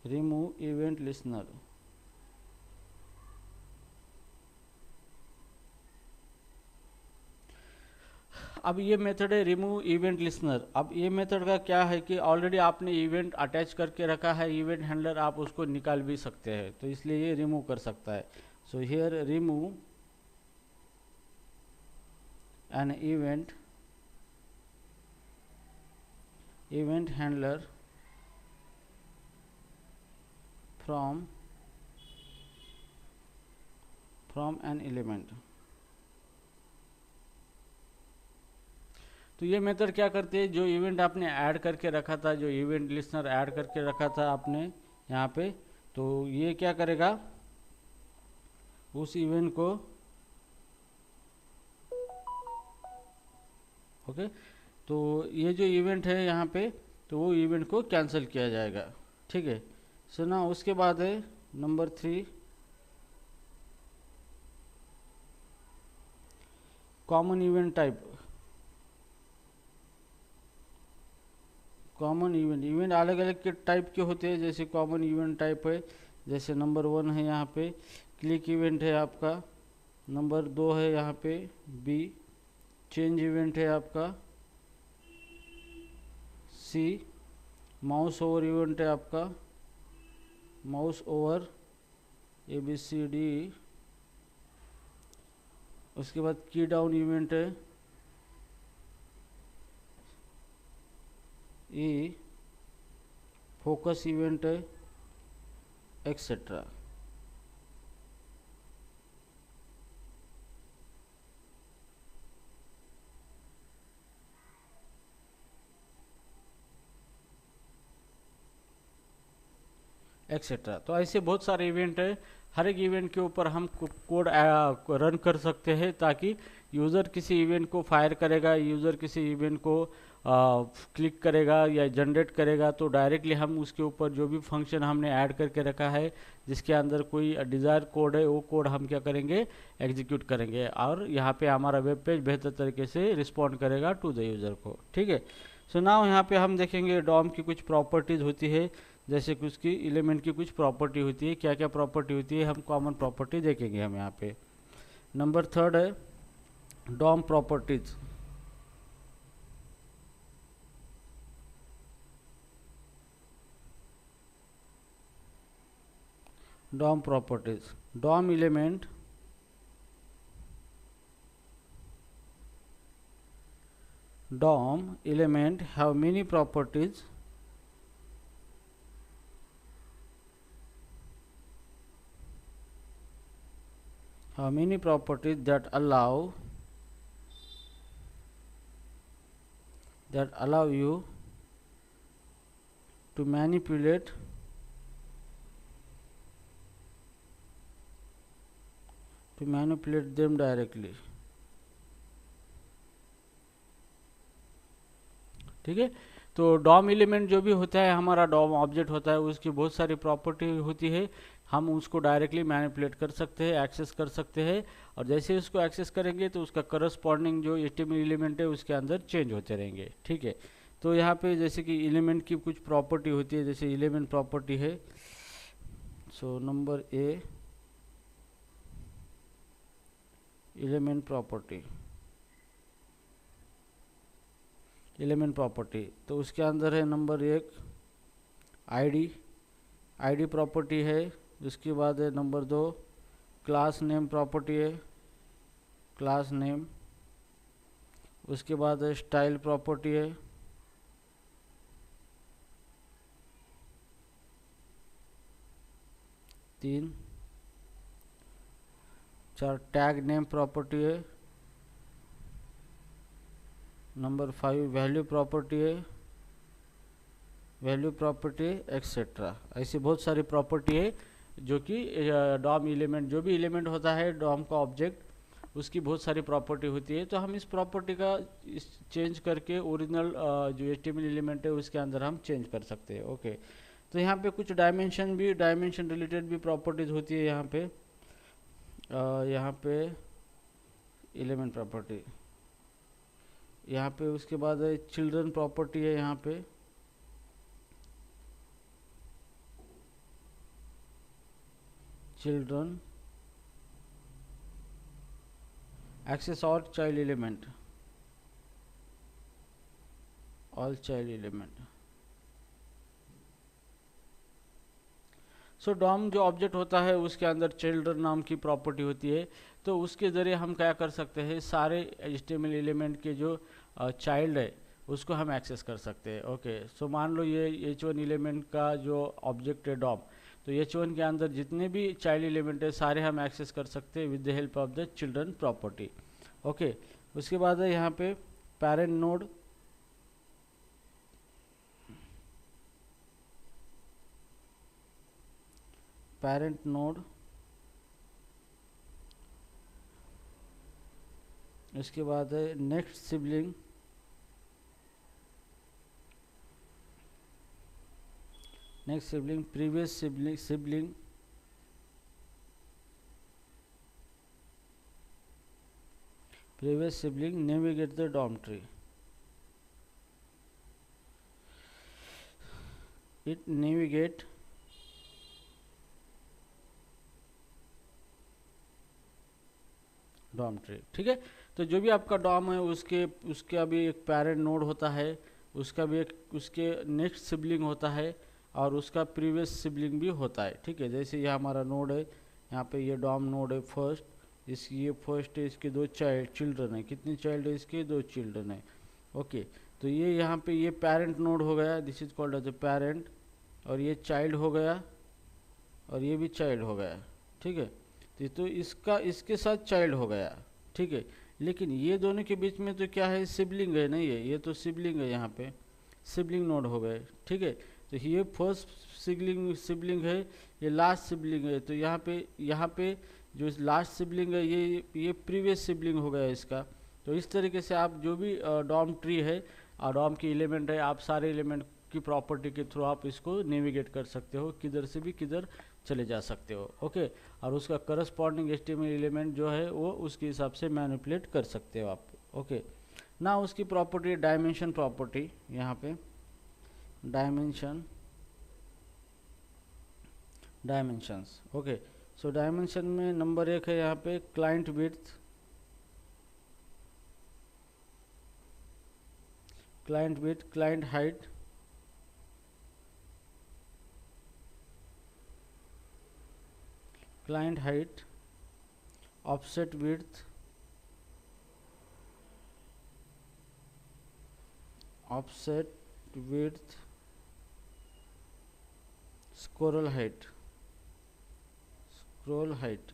remove event listener. अब ये मेथड है रिमूव इवेंट लिस्नर। अब ये मेथड का क्या है कि ऑलरेडी आपने इवेंट अटैच करके रखा है इवेंट हैंडलर, आप उसको निकाल भी सकते हैं, तो इसलिए ये रिमूव कर सकता है। So here remove an event handler from an element। तो ये मेथड क्या करते हैं, जो इवेंट आपने ऐड करके रखा था, जो इवेंट लिस्नर ऐड करके रखा था आपने यहाँ पे, तो ये क्या करेगा, उस इवेंट को ओके, तो ये जो इवेंट है यहाँ पे, तो वो इवेंट को कैंसिल किया जाएगा, ठीक है। सो ना उसके बाद है number 3, common event type. Common event अलग अलग के टाइप के होते हैं, जैसे कॉमन इवेंट टाइप है, जैसे नंबर 1 है यहाँ पे क्लिक इवेंट है आपका, नंबर 2 है यहाँ पे बी चेंज इवेंट है आपका, सी माउस ओवर इवेंट है आपका, माउस ओवर ABCD। उसके बाद की डाउन इवेंट है ई, फोकस इवेंट है एक्सेट्रा। एक्सेट्रा। तो ऐसे बहुत सारे इवेंट है, हर एक इवेंट के ऊपर हम कोड रन कर सकते हैं, ताकि यूज़र किसी इवेंट को फायर करेगा, यूज़र किसी इवेंट को क्लिक करेगा या जनरेट करेगा, तो डायरेक्टली हम उसके ऊपर जो भी फंक्शन हमने ऐड करके रखा है, जिसके अंदर कोई डिज़ायर कोड है, वो कोड हम क्या करेंगे, एग्जीक्यूट करेंगे, और यहाँ पे हमारा वेब पेज बेहतर तरीके से रिस्पॉन्ड करेगा टू द यूज़र को, ठीक है। सो नाउ यहाँ पे हम देखेंगे डॉम की कुछ प्रॉपर्टीज़ होती है, जैसे कि उसकी एलिमेंट की कुछ प्रॉपर्टी होती है, क्या क्या प्रॉपर्टी होती है, हम कॉमन प्रॉपर्टी देखेंगे हम यहाँ पे। नंबर 3 है DOM properties. DOM properties. DOM element have many properties that allow you to manipulate them directly, ठीक है। तो डॉम एलिमेंट जो भी होता है, हमारा डॉम ऑब्जेक्ट होता है, उसकी बहुत सारी प्रॉपर्टी होती है, हम उसको डायरेक्टली मैनिपुलेट कर सकते हैं, एक्सेस कर सकते हैं, और जैसे उसको एक्सेस करेंगे तो उसका करस्पॉन्डिंग जो HTML एलिमेंट है उसके अंदर चेंज होते रहेंगे, ठीक है। तो यहाँ पे जैसे कि एलिमेंट की कुछ प्रॉपर्टी होती है, जैसे एलिमेंट प्रॉपर्टी है, so number A element property, तो उसके अंदर है नंबर 1 आईडी प्रॉपर्टी है, उसके बाद है नंबर 2 क्लास नेम प्रॉपर्टी है, क्लास नेम, उसके बाद है स्टाइल प्रॉपर्टी है, तीन 4 टैग नेम प्रॉपर्टी है, नंबर 5 वैल्यू प्रॉपर्टी है, एक्सेट्रा। ऐसी बहुत सारी प्रॉपर्टी है जो कि डॉम एलिमेंट, जो भी एलिमेंट होता है डॉम का ऑब्जेक्ट, उसकी बहुत सारी प्रॉपर्टी होती है। तो हम इस प्रॉपर्टी का चेंज करके ओरिजिनल जो HTML एलिमेंट है उसके अंदर हम चेंज कर सकते हैं, ओके। तो यहाँ पे कुछ डायमेंशन रिलेटेड भी प्रॉपर्टीज होती है यहाँ पे एलिमेंट प्रॉपर्टी, यहाँ पे उसके बाद है चिल्ड्रन प्रॉपर्टी है, यहाँ पे children access all child element, so DOM जो ऑब्जेक्ट होता है उसके अंदर चिल्ड्रन नाम की प्रॉपर्टी होती है, तो उसके ज़रिए हम क्या कर सकते हैं, सारे HTML एलिमेंट के जो चाइल्ड है उसको हम एक्सेस कर सकते हैं, ओके। सो मान लो ये H1 एलिमेंट का जो ऑब्जेक्ट है डॉम, तो H1 के अंदर जितने भी चाइल्ड एलिमेंट है सारे हम एक्सेस कर सकते हैं with the help of the children property, okay. उसके बाद है यहाँ पे पेरेंट नोड, इसके बाद है next sibling, next sibling, previous sibling, previous sibling navigate the dormitory. It navigate डॉर्मट्री। ठीक है, तो जो भी आपका डॉम है उसका भी एक पेरेंट नोड होता है, उसका भी एक उसके नेक्स्ट सिबलिंग होता है और उसका प्रीवियस सिबलिंग भी होता है। ठीक है, जैसे ये हमारा नोड है, यहाँ पे ये डॉम नोड है फर्स्ट, इसकी ये फर्स्ट है, इसके दो चिल्ड्रन है, कितने चाइल्ड है इसके, दो चिल्ड्रन है। ओके, तो ये यहाँ पे ये पेरेंट नोड हो गया, this is called as a parent, और ये चाइल्ड हो गया और ये भी चाइल्ड हो गया। ठीक है, तो इसका इसके साथ चाइल्ड हो गया। ठीक है, लेकिन ये दोनों के बीच में तो क्या है, सिबलिंग है, नहीं है, ये तो सिबलिंग है, यहाँ पे सिबलिंग नोड हो गए। ठीक है, तो ये फर्स्ट सिबलिंग है, ये लास्ट सिबलिंग है, तो यहाँ पे जो लास्ट सिबलिंग है ये प्रीवियस सिबलिंग हो गया इसका। तो इस तरीके से आप जो भी डॉम ट्री है और डॉम की एलिमेंट है, आप सारे एलिमेंट की प्रॉपर्टी के थ्रू आप इसको नेविगेट कर सकते हो, किधर से भी किधर चले जा सकते हो। ओके, और उसका करस्पॉन्डिंग एचटीएमएल एलिमेंट जो है वो उसके हिसाब से मैनिपुलेट कर सकते हो आप। ओके, ना उसकी प्रॉपर्टी डायमेंशन प्रॉपर्टी, यहाँ पे डायमेंशंस। ओके, सो डायमेंशन में नंबर 1 है यहाँ पे client width, client height, offset width, scroll height,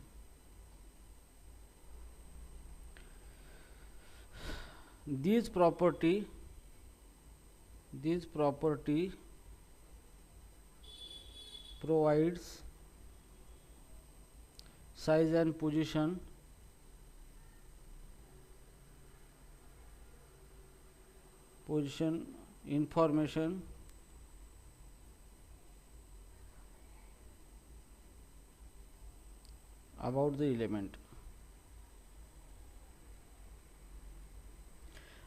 these property provides size and position information about the element।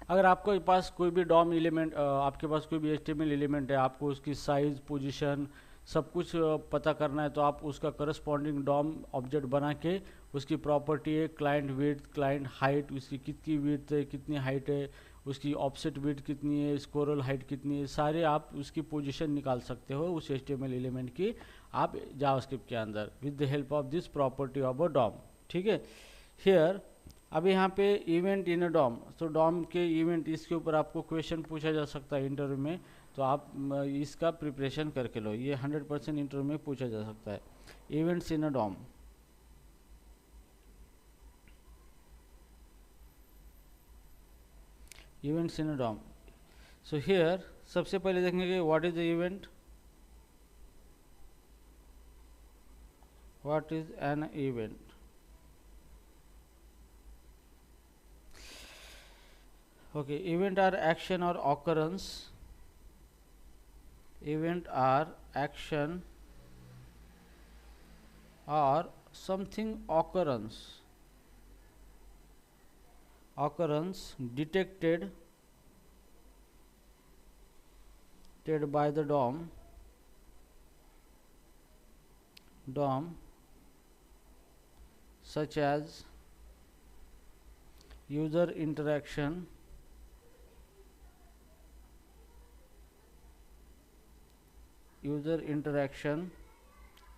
अगर आपके पास कोई भी डॉम एलिमेंट, आपके पास कोई भी एचटीएमएल एलिमेंट है, आपको उसकी साइज, पोजीशन सब कुछ पता करना है, तो आप उसका करस्पॉन्डिंग डॉम ऑब्जेक्ट बना के उसकी प्रॉपर्टी है क्लाइंट विड्थ, क्लाइंट हाइट, उसकी कितनी विड्थ है, कितनी हाइट है, उसकी ऑफसेट विड्थ कितनी है, स्कोरल हाइट कितनी है, सारे आप उसकी पोजीशन निकाल सकते हो उस एचटीएमएल एलिमेंट की आप जावास्क्रिप्ट के अंदर with the help of this property of a DOM. ठीक है, हियर अब यहाँ पे इवेंट इन अ डॉम, तो डॉम के इवेंट, इसके ऊपर आपको क्वेश्चन पूछा जा सकता है इंटरव्यू में, तो आप इसका प्रिपरेशन करके लो, ये 100% इंटरव्यू में पूछा जा सकता है। Events in a DOM, events in a DOM, so here सबसे पहले देखेंगे what is the event, what is an event. Okay, event are action or occurrence, event are action or something occurrence detected by the DOM such as user interaction,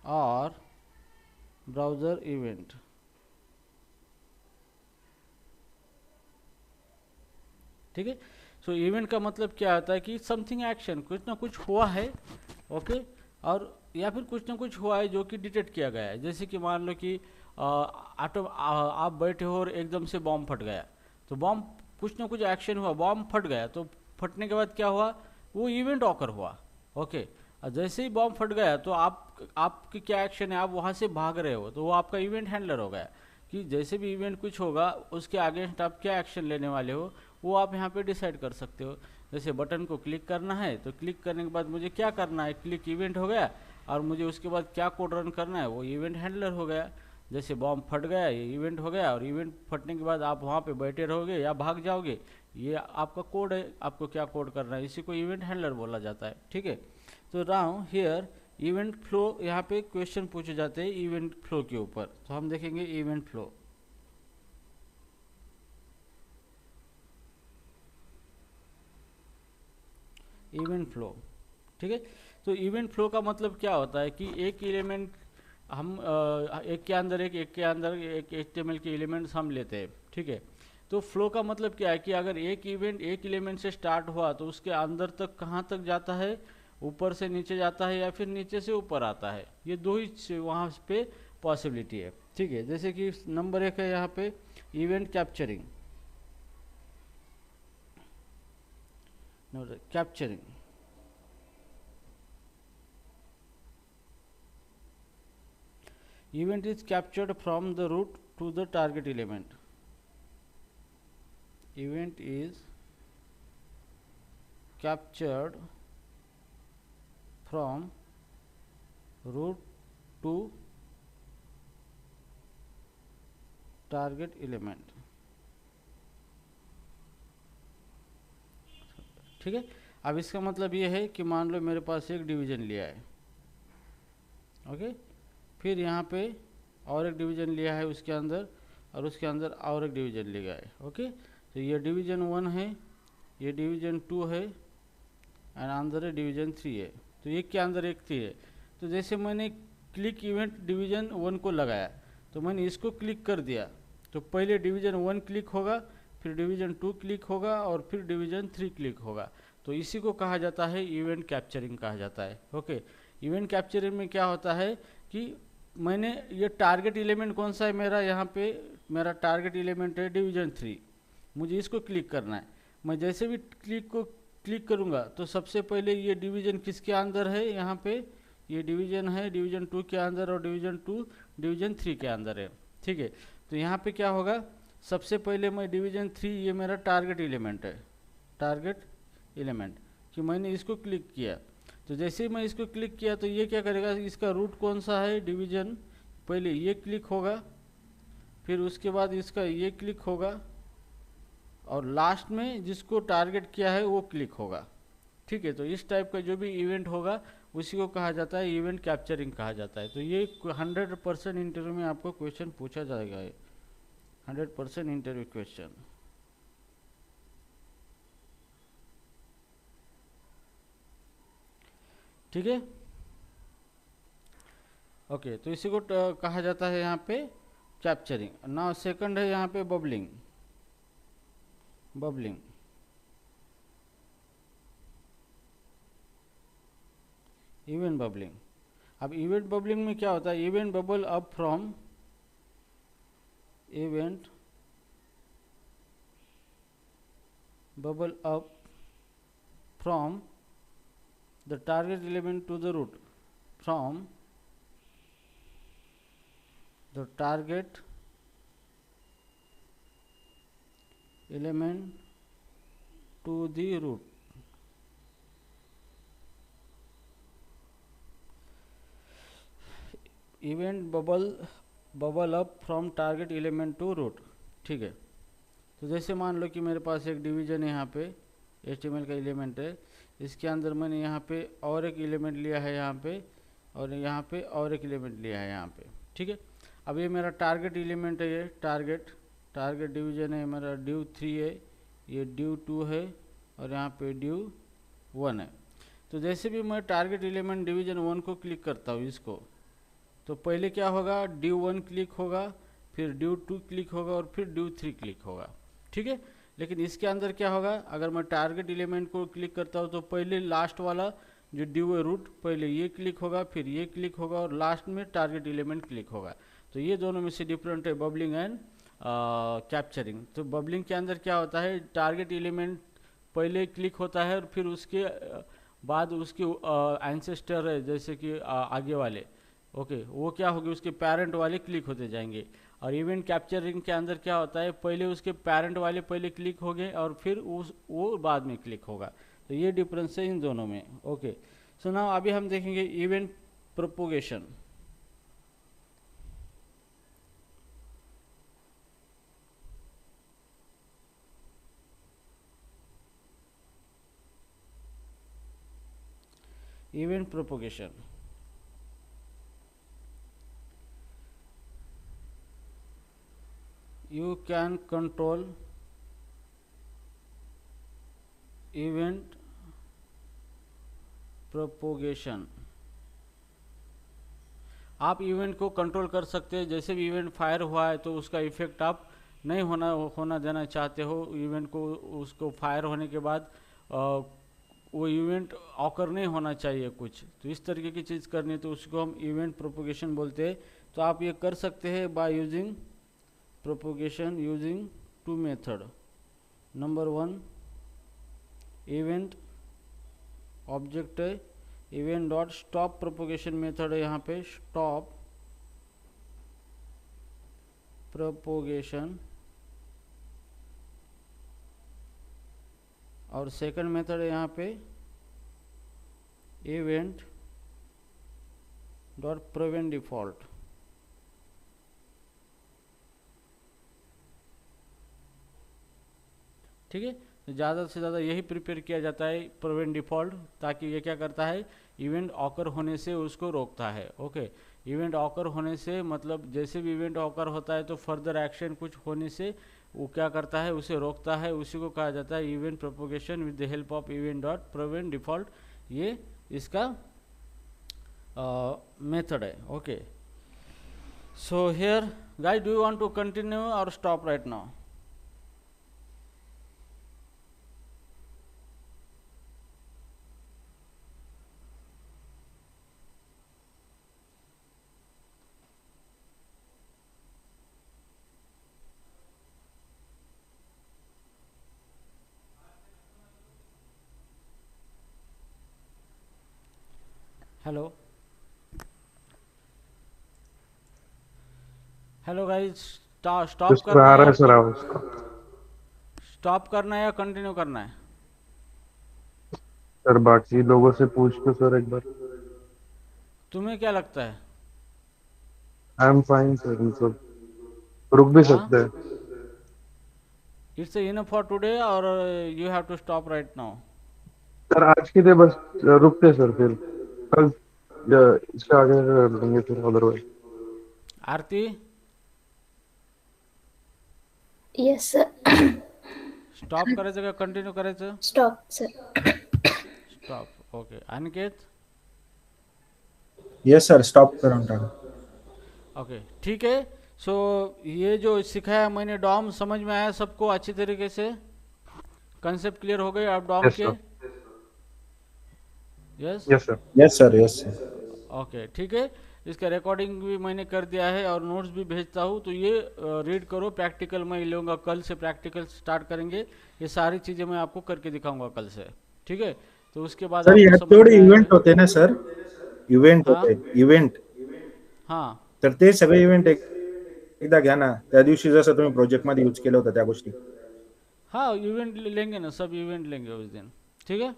और browser event. ठीक है, सो event का मतलब क्या होता है कि something action, कुछ ना कुछ हुआ है। ओके, और या फिर कुछ ना कुछ हुआ है जो कि डिटेक्ट किया गया है, जैसे कि मान लो कि आप बैठे हो और एकदम से बॉम्ब फट गया, तो बॉम्ब कुछ ना कुछ एक्शन हुआ, बॉम्ब फट गया, तो फटने के बाद क्या हुआ, वो इवेंट ऑकर हुआ। ओके, जैसे ही बॉम्ब फट गया तो आपकी क्या एक्शन है, आप वहाँ से भाग रहे हो, तो वो आपका इवेंट हैंडलर हो गया कि जैसे भी इवेंट कुछ होगा उसके अगेंस्ट आप क्या एक्शन लेने वाले हो वो आप यहाँ पे डिसाइड कर सकते हो। जैसे बटन को क्लिक करना है तो क्लिक करने के बाद मुझे क्या करना है, क्लिक इवेंट हो गया, और मुझे उसके बाद क्या कोड रन करना है वो इवेंट हैंडलर हो गया। जैसे बॉम्ब फट गया ये इवेंट हो गया, और इवेंट फटने के बाद आप वहाँ पे बैठे रहोगे या भाग जाओगे, ये आपका कोड है, आपको क्या कोड करना है, इसी को इवेंट हैंडलर बोला जाता है। ठीक है, तो नाउ हियर इवेंट फ्लो, यहाँ पे क्वेश्चन पूछे जाते हैं इवेंट फ्लो के ऊपर, तो हम देखेंगे इवेंट फ्लो। इवेंट फ्लो, ठीक है। तो इवेंट फ्लो का मतलब क्या होता है कि एक एलिमेंट हम एक के अंदर एक HTML के एलिमेंट्स हम लेते हैं। ठीक है, तो फ्लो का मतलब क्या है कि अगर एक इवेंट एक एलिमेंट से स्टार्ट हुआ तो उसके अंदर तक कहाँ तक जाता है, ऊपर से नीचे जाता है या फिर नीचे से ऊपर आता है, ये दो ही वहाँ पे पॉसिबिलिटी है। ठीक है, जैसे कि नंबर 1 है यहाँ पे event capturing. Event is captured from the root to the target element. Event is captured from root to target element. ठीक है, अब इसका मतलब ये है कि मान लो मेरे पास एक डिवीजन लिया है, ओके, फिर यहाँ पे और एक डिवीजन लिया है उसके अंदर, और उसके अंदर और एक डिवीजन लिया है। ओके, तो ये डिवीजन 1 है, ये डिवीजन 2 है, एंड अंदर डिवीजन 3 है। तो एक के अंदर एक 3 है। तो जैसे मैंने क्लिक इवेंट डिवीजन 1 को लगाया, तो मैंने इसको क्लिक कर दिया, तो पहले डिवीजन 1 क्लिक होगा, फिर डिवीजन 2 क्लिक होगा, और फिर डिवीजन 3 क्लिक होगा। तो इसी को कहा जाता है इवेंट कैप्चरिंग कहा जाता है। ओके, इवेंट कैप्चरिंग में क्या होता है कि मैंने ये टारगेट एलिमेंट कौन सा है मेरा, यहाँ पे मेरा टारगेट एलिमेंट है डिवीजन 3, मुझे इसको क्लिक करना है। मैं जैसे भी क्लिक करूँगा तो सबसे पहले ये डिवीजन किसके अंदर है, यहाँ पे ये डिवीजन है डिवीजन 2 के अंदर, और डिवीजन 2 डिवीजन 3 के अंदर है। ठीक है, तो यहाँ पे क्या होगा, सबसे पहले मैं डिवीजन 3, ये मेरा टारगेट एलिमेंट है, टारगेट एलिमेंट कि मैंने इसको क्लिक किया, तो जैसे ही मैं इसको क्लिक किया तो ये क्या करेगा, इसका रूट कौन सा है डिवीजन, पहले ये क्लिक होगा, फिर उसके बाद इसका ये क्लिक होगा, और लास्ट में जिसको टारगेट किया है वो क्लिक होगा। ठीक है, तो इस टाइप का जो भी इवेंट होगा उसी को कहा जाता है इवेंट कैप्चरिंग कहा जाता है। तो ये 100% इंटरव्यू में आपको क्वेश्चन पूछा जाएगा, 100% इंटरव्यू क्वेश्चन। ठीक है, ओके, तो इसी को कहा जाता है यहाँ पे कैप्चरिंग। नाउ सेकंड है यहाँ पे बबलिंग। Event bubbling. अब इवेंट बबलिंग में क्या होता है, event bubble up from the target element to the root, from the target element to the root. Event bubble up from target element to root। ठीक है, तो जैसे मान लो कि मेरे पास एक डिवीजन है, यहाँ पे HTML का एलिमेंट है, इसके अंदर मैंने यहाँ पे और एक एलिमेंट लिया है यहाँ पे, और यहाँ पे और एक एलिमेंट लिया है यहाँ पे। ठीक है, अब ये मेरा टारगेट एलिमेंट है, ये टारगेट डिवीजन है मेरा div 3 है, ये div 2 है, और यहाँ पे div 1 है। तो जैसे भी मैं टारगेट एलिमेंट डिवीजन 1 को क्लिक करता हूँ इसको, तो पहले क्या होगा, div 1 क्लिक होगा, फिर div 2 क्लिक होगा, और फिर div 3 क्लिक होगा। ठीक है, लेकिन इसके अंदर क्या होगा, अगर मैं टारगेट एलिमेंट को क्लिक करता हूँ तो पहले लास्ट वाला जो div है रूट, पहले ये क्लिक होगा, फिर ये क्लिक होगा, और लास्ट में टारगेट एलिमेंट क्लिक होगा। तो ये दोनों में से डिफरेंट है बबलिंग एंड कैप्चरिंग। तो बबलिंग के अंदर क्या होता है, टारगेट एलिमेंट पहले क्लिक होता है, और फिर उसके बाद उसके एंसेस्टर है, जैसे कि आगे वाले, ओके, वो क्या होगी, उसके पेरेंट वाले क्लिक होते जाएंगे। और इवेंट कैप्चरिंग के अंदर क्या होता है, पहले उसके पेरेंट वाले पहले क्लिक हो गए और फिर वो बाद में क्लिक होगा। तो ये डिफरेंस है इन दोनों में। ओके, सो नाउ अभी हम देखेंगे event propagation. Event propagation. You can control event propagation. आप इवेंट को कंट्रोल कर सकते हैं। जैसे भी इवेंट फायर हुआ है तो उसका इफेक्ट आप नहीं होना देना चाहते हो इवेंट को, उसको फायर होने के बाद वो इवेंट ऑकर नहीं होना चाहिए कुछ, तो इस तरीके की चीज़ करनी है तो उसको हम इवेंट प्रोपोगेशन बोलते हैं। तो आप ये कर सकते हैं by using propagation using two method. Number 1 event object है, event dot stop propagation method है, यहाँ पे स्टॉप प्रोपोगेशन। और सेकंड मेथड है यहाँ पे इवेंट डॉट प्रिवेंट डिफॉल्ट। ठीक है, तो ज़्यादा से ज़्यादा यही प्रिपेयर किया जाता है प्रिवेंट डिफॉल्ट, ताकि ये क्या करता है इवेंट ऑकर होने से उसको रोकता है। ओके, इवेंट ऑकर होने से मतलब जैसे भी इवेंट ऑकर होता है तो फर्दर एक्शन कुछ होने से वो क्या करता है उसे रोकता है, उसी को कहा जाता है event propagation with the help of event dot prevent default. ये इसका मेथड है। Okay, so here guys do you want to continue और stop right now? Hello hello guys, stop sir करना आ है रहा है या सर आवाज। स्टॉप करना है या कंटिन्यू करना है? सर बाकी लोगों से पूछ लो सर एक बार। तुम्हें क्या लगता है? आई एम फाइन सर, मतलब रुक भी हाँ, सकते हैं। इट्स इनफ फॉर टुडे और you have to stop right now? Sir आज के लिए बस रुकते सर, फिर कल इसके आगे कर लेंगे फिर अदरवाइज। आरती, येस सर. स्टॉप करायचं का कंटिन्यू करायचं? Stop sir. Stop, okay. Aniket, yes sir, stop करून टाका. ओके ठीक है। सो ये जो सिखाया मैंने डॉम समझ में आया सबको अच्छी तरीके से? कंसेप्ट क्लियर हो गए आप डॉम यस के? Sir, yes, yes sir. Yes sir, yes sir. Okay ठीक है। इसका रिकॉर्डिंग भी मैंने कर दिया है और नोट्स भी भेजता हूँ, तो ये रीड करो। प्रैक्टिकल मैं लूँगा, कल से प्रैक्टिकल स्टार्ट करेंगे। ये सारी चीज़ें मैं आपको करके दिखाऊंगा कल से, ठीक है? तो उसके बाद सर आपको यात समझ तेवढे में आएगा। इव्हेंट होते ना सर, इव्हेंट हाँ होते, इव्हेंट. हाँ तर ते सगळे इव्हेंट एकदा घ्या ना, त्या दिवशी जसं तुम्ही प्रोजेक्टमध्ये यूज केलं होतं त्या गोष्टी. हाँ, इवेंट लेंगे ना, सब इवेंट लेंगे उस दिन, ठीक है?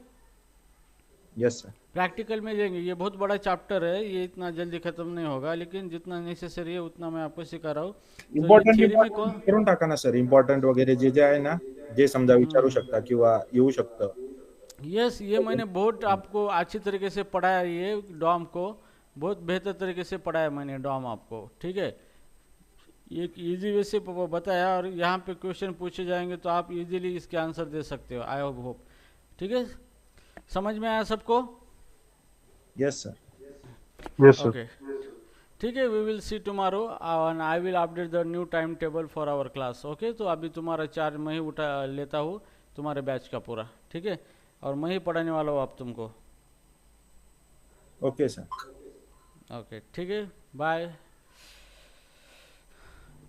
Yes sir. प्रैक्टिकल में लेंगे। ये बहुत बड़ा चैप्टर है, ये इतना जल्दी खत्म नहीं होगा, लेकिन जितना नेसेसरी है उतना मैं आपको सिखा रहा हूँ। तो ये इम्पॉर्टंट थियरी में कौन करून टाका ना सर, इम्पॉर्टंट वगैरे जे जे आहे ना, जे समजा विचारू शकता किंवा येऊ शकतं. यस, ये मैंने बहुत आपको अच्छी तरीके से पढ़ाया, ये डॉम को बहुत बेहतर तरीके से पढ़ाया मैंने डॉम आपको, ठीक है? एक इजी वे से बताया और यहाँ पे क्वेश्चन पूछे जाएंगे तो आप इजीली इसके आंसर दे सकते हो, आई होप। ठीक है, समझ में आया सबको? Yes sir. Yes sir. Okay ठीक है, we will see tomorrow and I will update the new time table for our class. Okay, तो अभी तुम्हारा चार्ज मैं ही उठा लेता हूँ, तुम्हारे बैच का पूरा, ठीक है? और मैं ही पढ़ाने वाला हूँ आप तुमको। Okay sir. ओके ठीक है, बाय।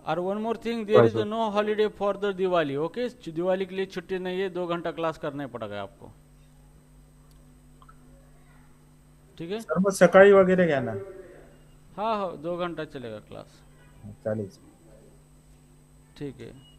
और one more thing, there Bye, is sir. No holiday for the Diwali. Okay, Diwali के लिए छुट्टी नहीं है, 2 घंटा क्लास करना ही पड़ेगा आपको, ठीक है? सर मग सकाळी वगैरे घ्या ना. हाँ हाँ, 2 घंटा चलेगा क्लास। चालेल. ठीक आहे.